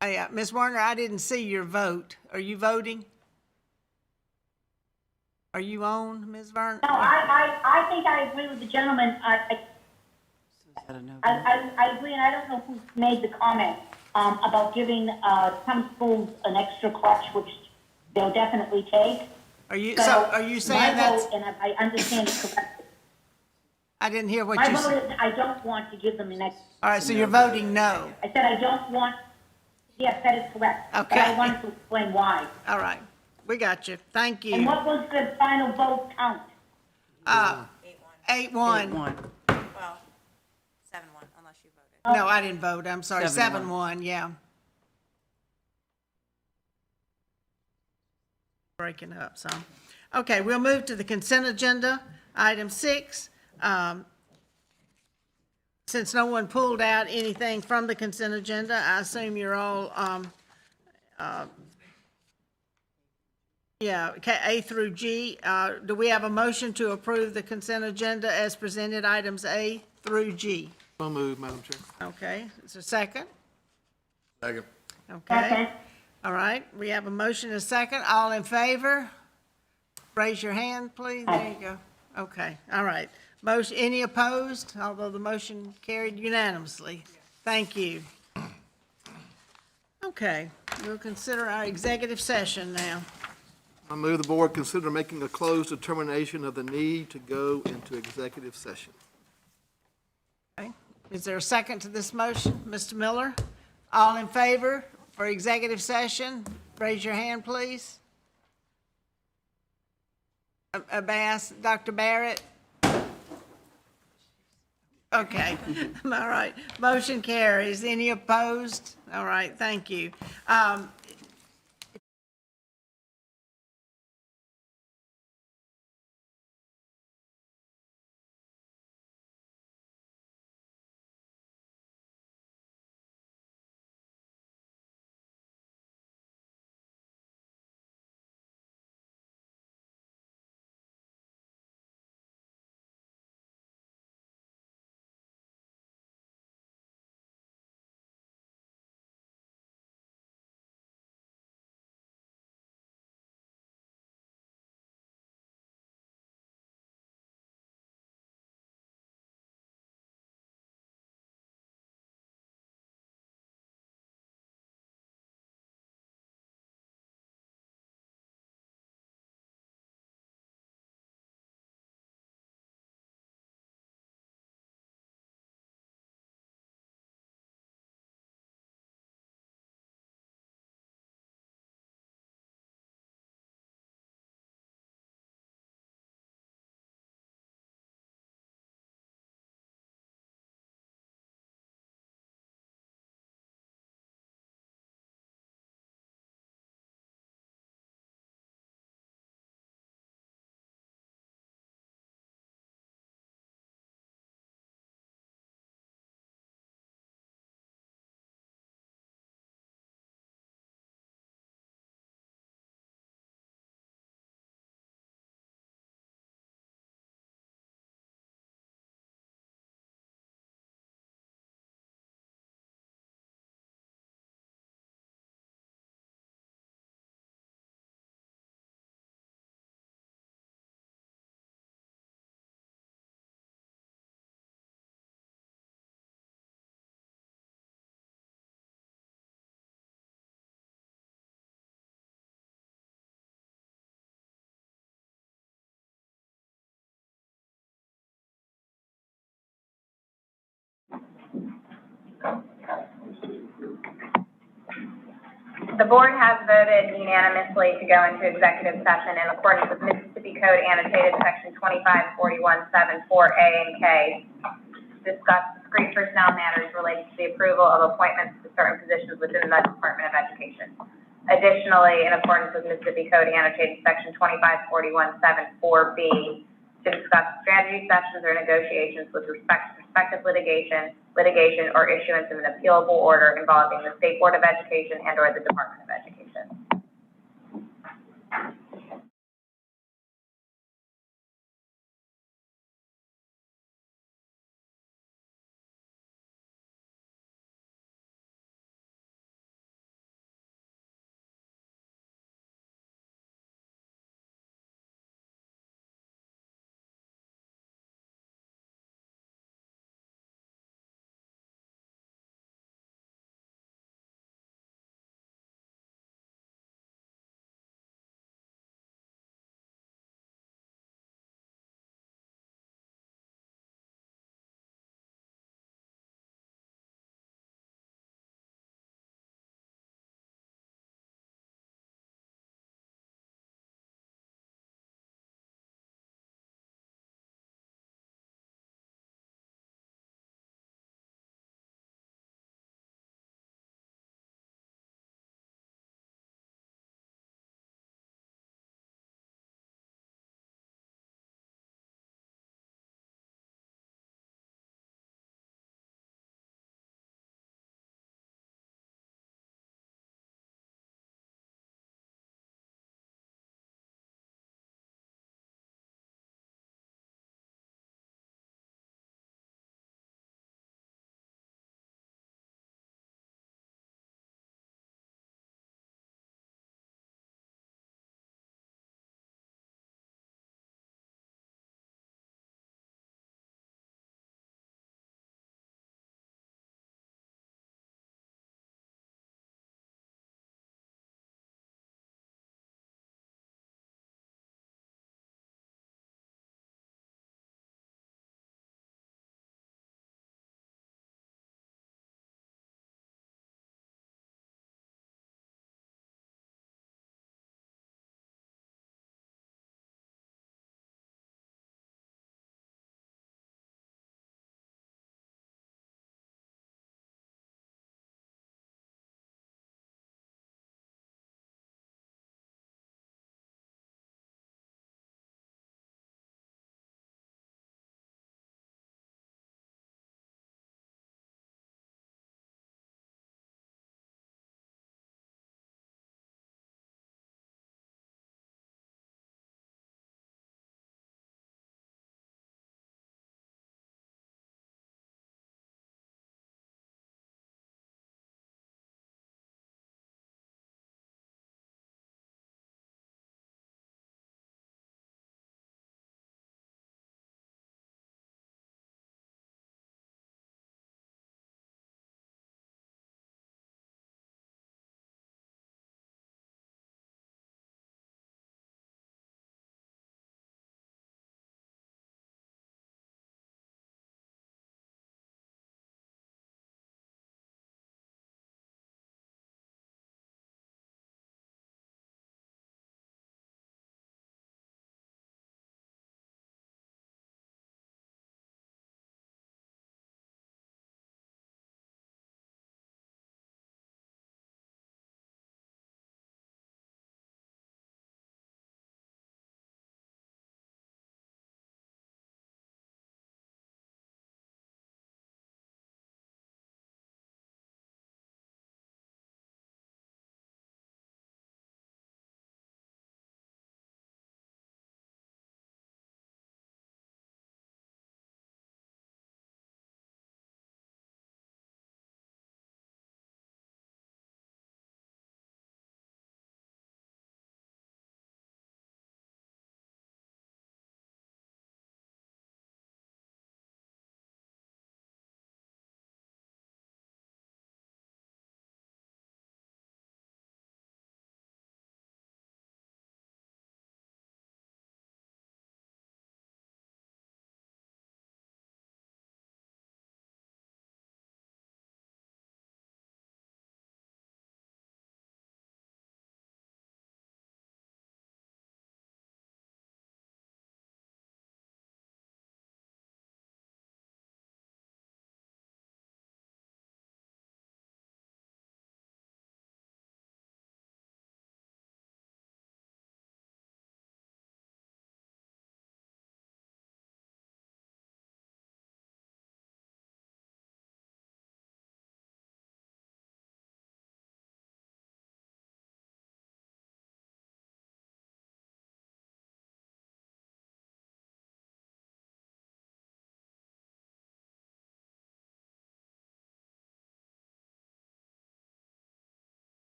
Yeah, Ms. Werner, I didn't see your vote. Are you voting? Are you on, Ms. Werner? No, I think I agree with the gentleman. I agree, and I don't know who made the comment about giving some schools an extra crutch, which they'll definitely take. Are you saying that's? My vote, and I understand it correctly. I didn't hear what My you vote said. is I don't want to give them an extra. All right, so you're voting no. I said I don't want. Yes, that is correct. Okay. But I wanted to explain why. All right, we got you. Thank you. And what was the final vote count? 8-1. Well, 7-1, unless you voted. No, I didn't vote. I'm sorry. 7-1, yeah. Breaking up some. Okay, we'll move to the consent agenda. Item 6. Since no one pulled out anything from the consent agenda, I assume you're all, A through G. Do we have a motion to approve the consent agenda as presented, items A through G? So moved, Madam Chair. Okay, is there a second? Second. Okay. All right, we have a motion and a second. All in favor? Raise your hand, please. There you go. Okay, all right. Motion, any opposed? Although the motion carried unanimously. Thank you. Okay, we'll consider our executive session now. I move the board consider making a closed determination of the need to go into executive session. Okay, is there a second to this motion? Mr. Miller? All in favor for executive session? Raise your hand, please. Dr. Barrett? Okay, all right. Motion carries. Any opposed? All right, thank you. The board has voted unanimously to go into executive session in accordance with Mississippi Code annotated section 2541(7)(4)A and K. Discuss discrete personnel matters related to the approval of appointments to certain positions within the Department of Education. Additionally, in accordance with Mississippi Code annotated section 2541.74B, to discuss strategy sessions or negotiations with respect to prospective litigation, or issuance of an appealable order involving the State Board of Education and/or the Department of Education.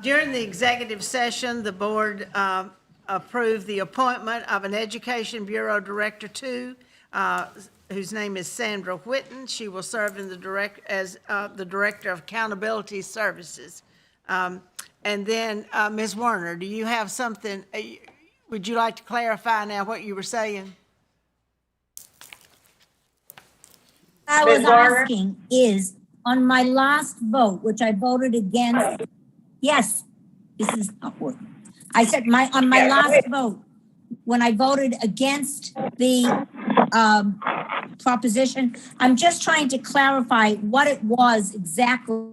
During the executive session, the board approved the appointment of an Education Bureau Director 2, whose name is Sandra Whitten. She will serve in as the Director of Accountability Services. And then, Ms. Werner, do you have something, would you like to clarify now what you were saying? I was asking is, on my last vote, which I voted against, yes, this is not working. I said on my last vote, when I voted against the proposition, I'm just trying to clarify what it was exactly.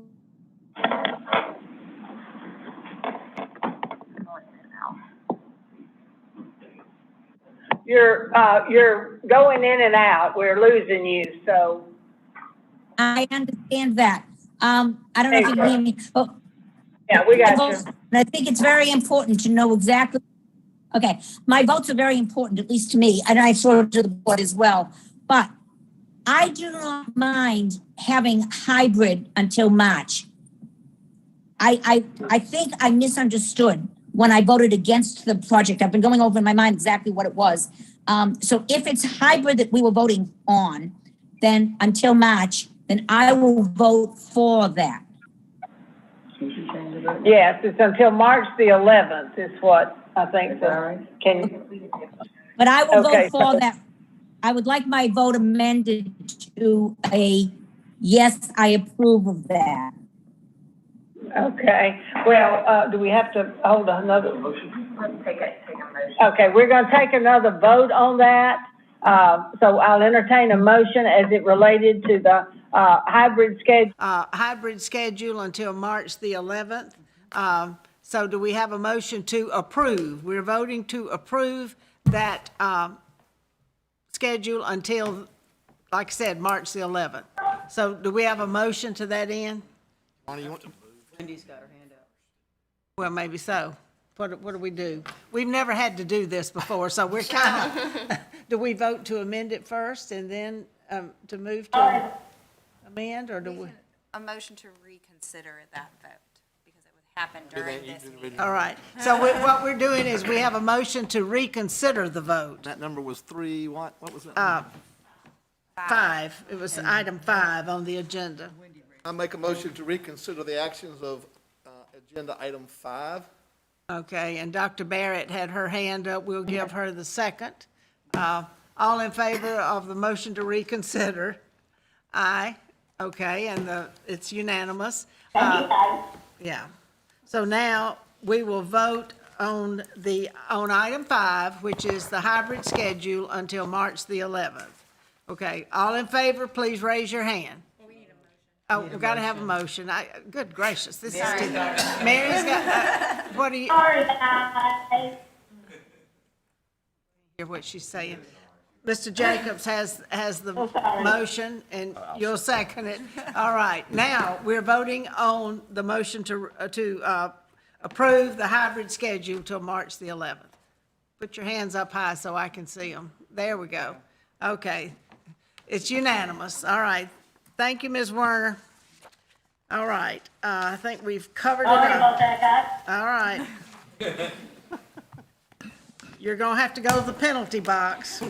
You're going in and out. We're losing you, so. I understand that. I don't know if you can hear me. But yeah, we got you. And I think it's very important to know exactly. Okay, my votes are very important, at least to me, and I saw to the board as well. But I do not mind having hybrid until March. I think I misunderstood when I voted against the project. I've been going over in my mind exactly what it was. So if it's hybrid that we were voting on, then until March, then I will vote for that. Yes, it's until March the 11th is what I think. But I will vote for that. I would like my vote amended to a yes, I approve of that. Okay. Well, do we have to hold another motion? Let's take a motion. Okay, we're going to take another vote on that. So I'll entertain a motion as it related to the hybrid schedule. Hybrid schedule until March the 11th. So do we have a motion to approve? We're voting to approve that schedule until, like I said, March the 11th. So do we have a motion to that end? Wendy's got her hand up. Well, maybe so. What do we do? We've never had to do this before, so we're kind of, do we vote to amend it first and then to move to amend, or do we? A motion to reconsider that vote, because it would happen during this meeting. All right. So what we're doing is we have a motion to reconsider the vote. That number was 3, what was it? 5. It was item 5 on the agenda. I make a motion to reconsider the actions of agenda item 5. Okay, and Dr. Barrett had her hand up. We'll give her the second. All in favor of the motion to reconsider? Aye. Okay, and it's unanimous. Yeah. So now we will vote on item 5, which is the hybrid schedule until March the 11th. Okay, all in favor, please raise your hand. Oh, we've got to have a motion. Good gracious, this is too. Mary's got, what do you? Sorry, guys. Hear what she's saying. Mr. Jacobs has the motion, and you'll second it. All right, now, we're voting on the motion to approve the hybrid schedule till March the 11th. Put your hands up high so I can see them. There we go. Okay, it's unanimous. All right. Thank you, Ms. Werner. All right, I think we've covered it up. All right. You're gonna have to go to the penalty box.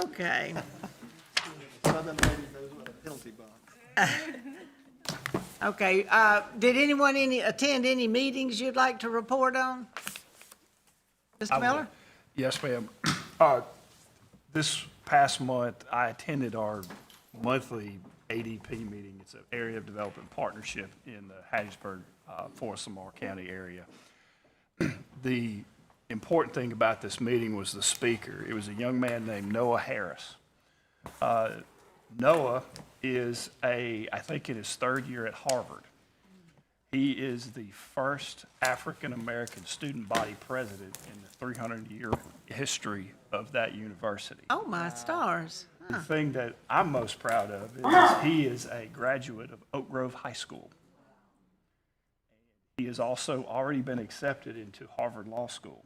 Okay. Okay, did anyone attend any meetings you'd like to report on? Mr. Miller? Yes, ma'am. This past month, I attended our monthly ADP meeting. It's an Area of Development Partnership in the Hattiesburg, Forest Lamar County area. The important thing about this meeting was the speaker. It was a young man named Noah Harris. Noah is I think in his third year at Harvard. He is the first African-American student body president in the 300-year history of that university. Oh, my stars. The thing that I'm most proud of is he is a graduate of Oak Grove High School. He has also already been accepted into Harvard Law School.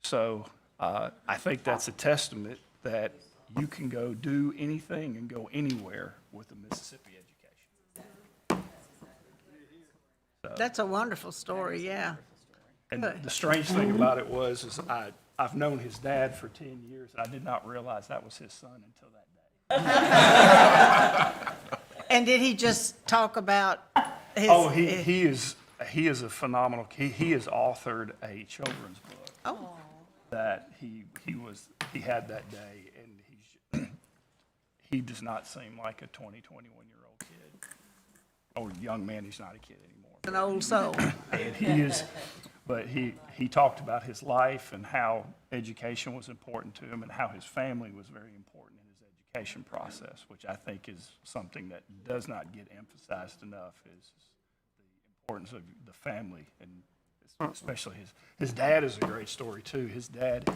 So I think that's a testament that you can go do anything and go anywhere with the Mississippi education. That's a wonderful story, yeah. And Good. the strange thing about it is I've known his dad for 10 years, and I did not realize that was his son until that day. And did he just talk about his? Oh, he is a phenomenal, he has authored a children's book that he had that day, and he does not seem like a 20, 21-year-old kid. Or young man, he's not a kid anymore. An old soul. And he is, but he talked about his life and how education was important to him and how his family was very important in his education process, which I think is something that does not get emphasized enough, is the importance of the family, and especially his dad is a great story too. His dad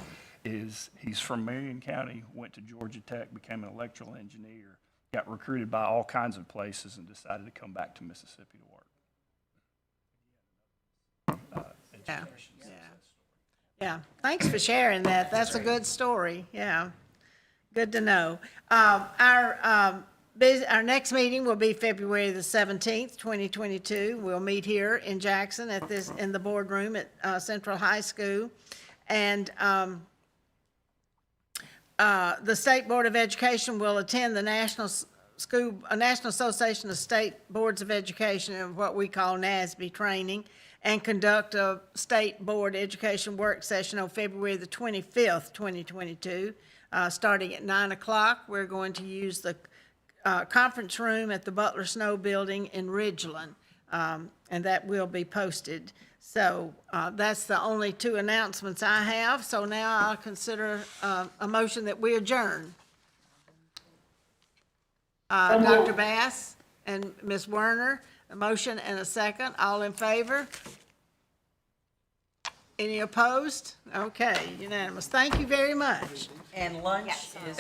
he's from Marion County, went to Georgia Tech, became an electrical engineer, got recruited by all kinds of places, and decided to come back to Mississippi to work. Yeah. Thanks for sharing that. That's a good story. Yeah. Good to know. Our next meeting will be February the 17th, 2022. We'll meet here in Jackson in the boardroom at Central High School. And the State Board of Education will attend the National Association of State Boards of Education, and what we call NASB training, and conduct a State Board Education work session on February the 25th, 2022, starting at 9 o'clock. We're going to use the conference room at the Butler Snow Building in Ridgeland, and that will be posted. So that's the only two announcements I have. So now I'll consider a motion that we adjourn. Dr. Bass and Ms. Werner, a motion and a second. All in favor? Any opposed? Okay, unanimous. Thank you very much. And lunch is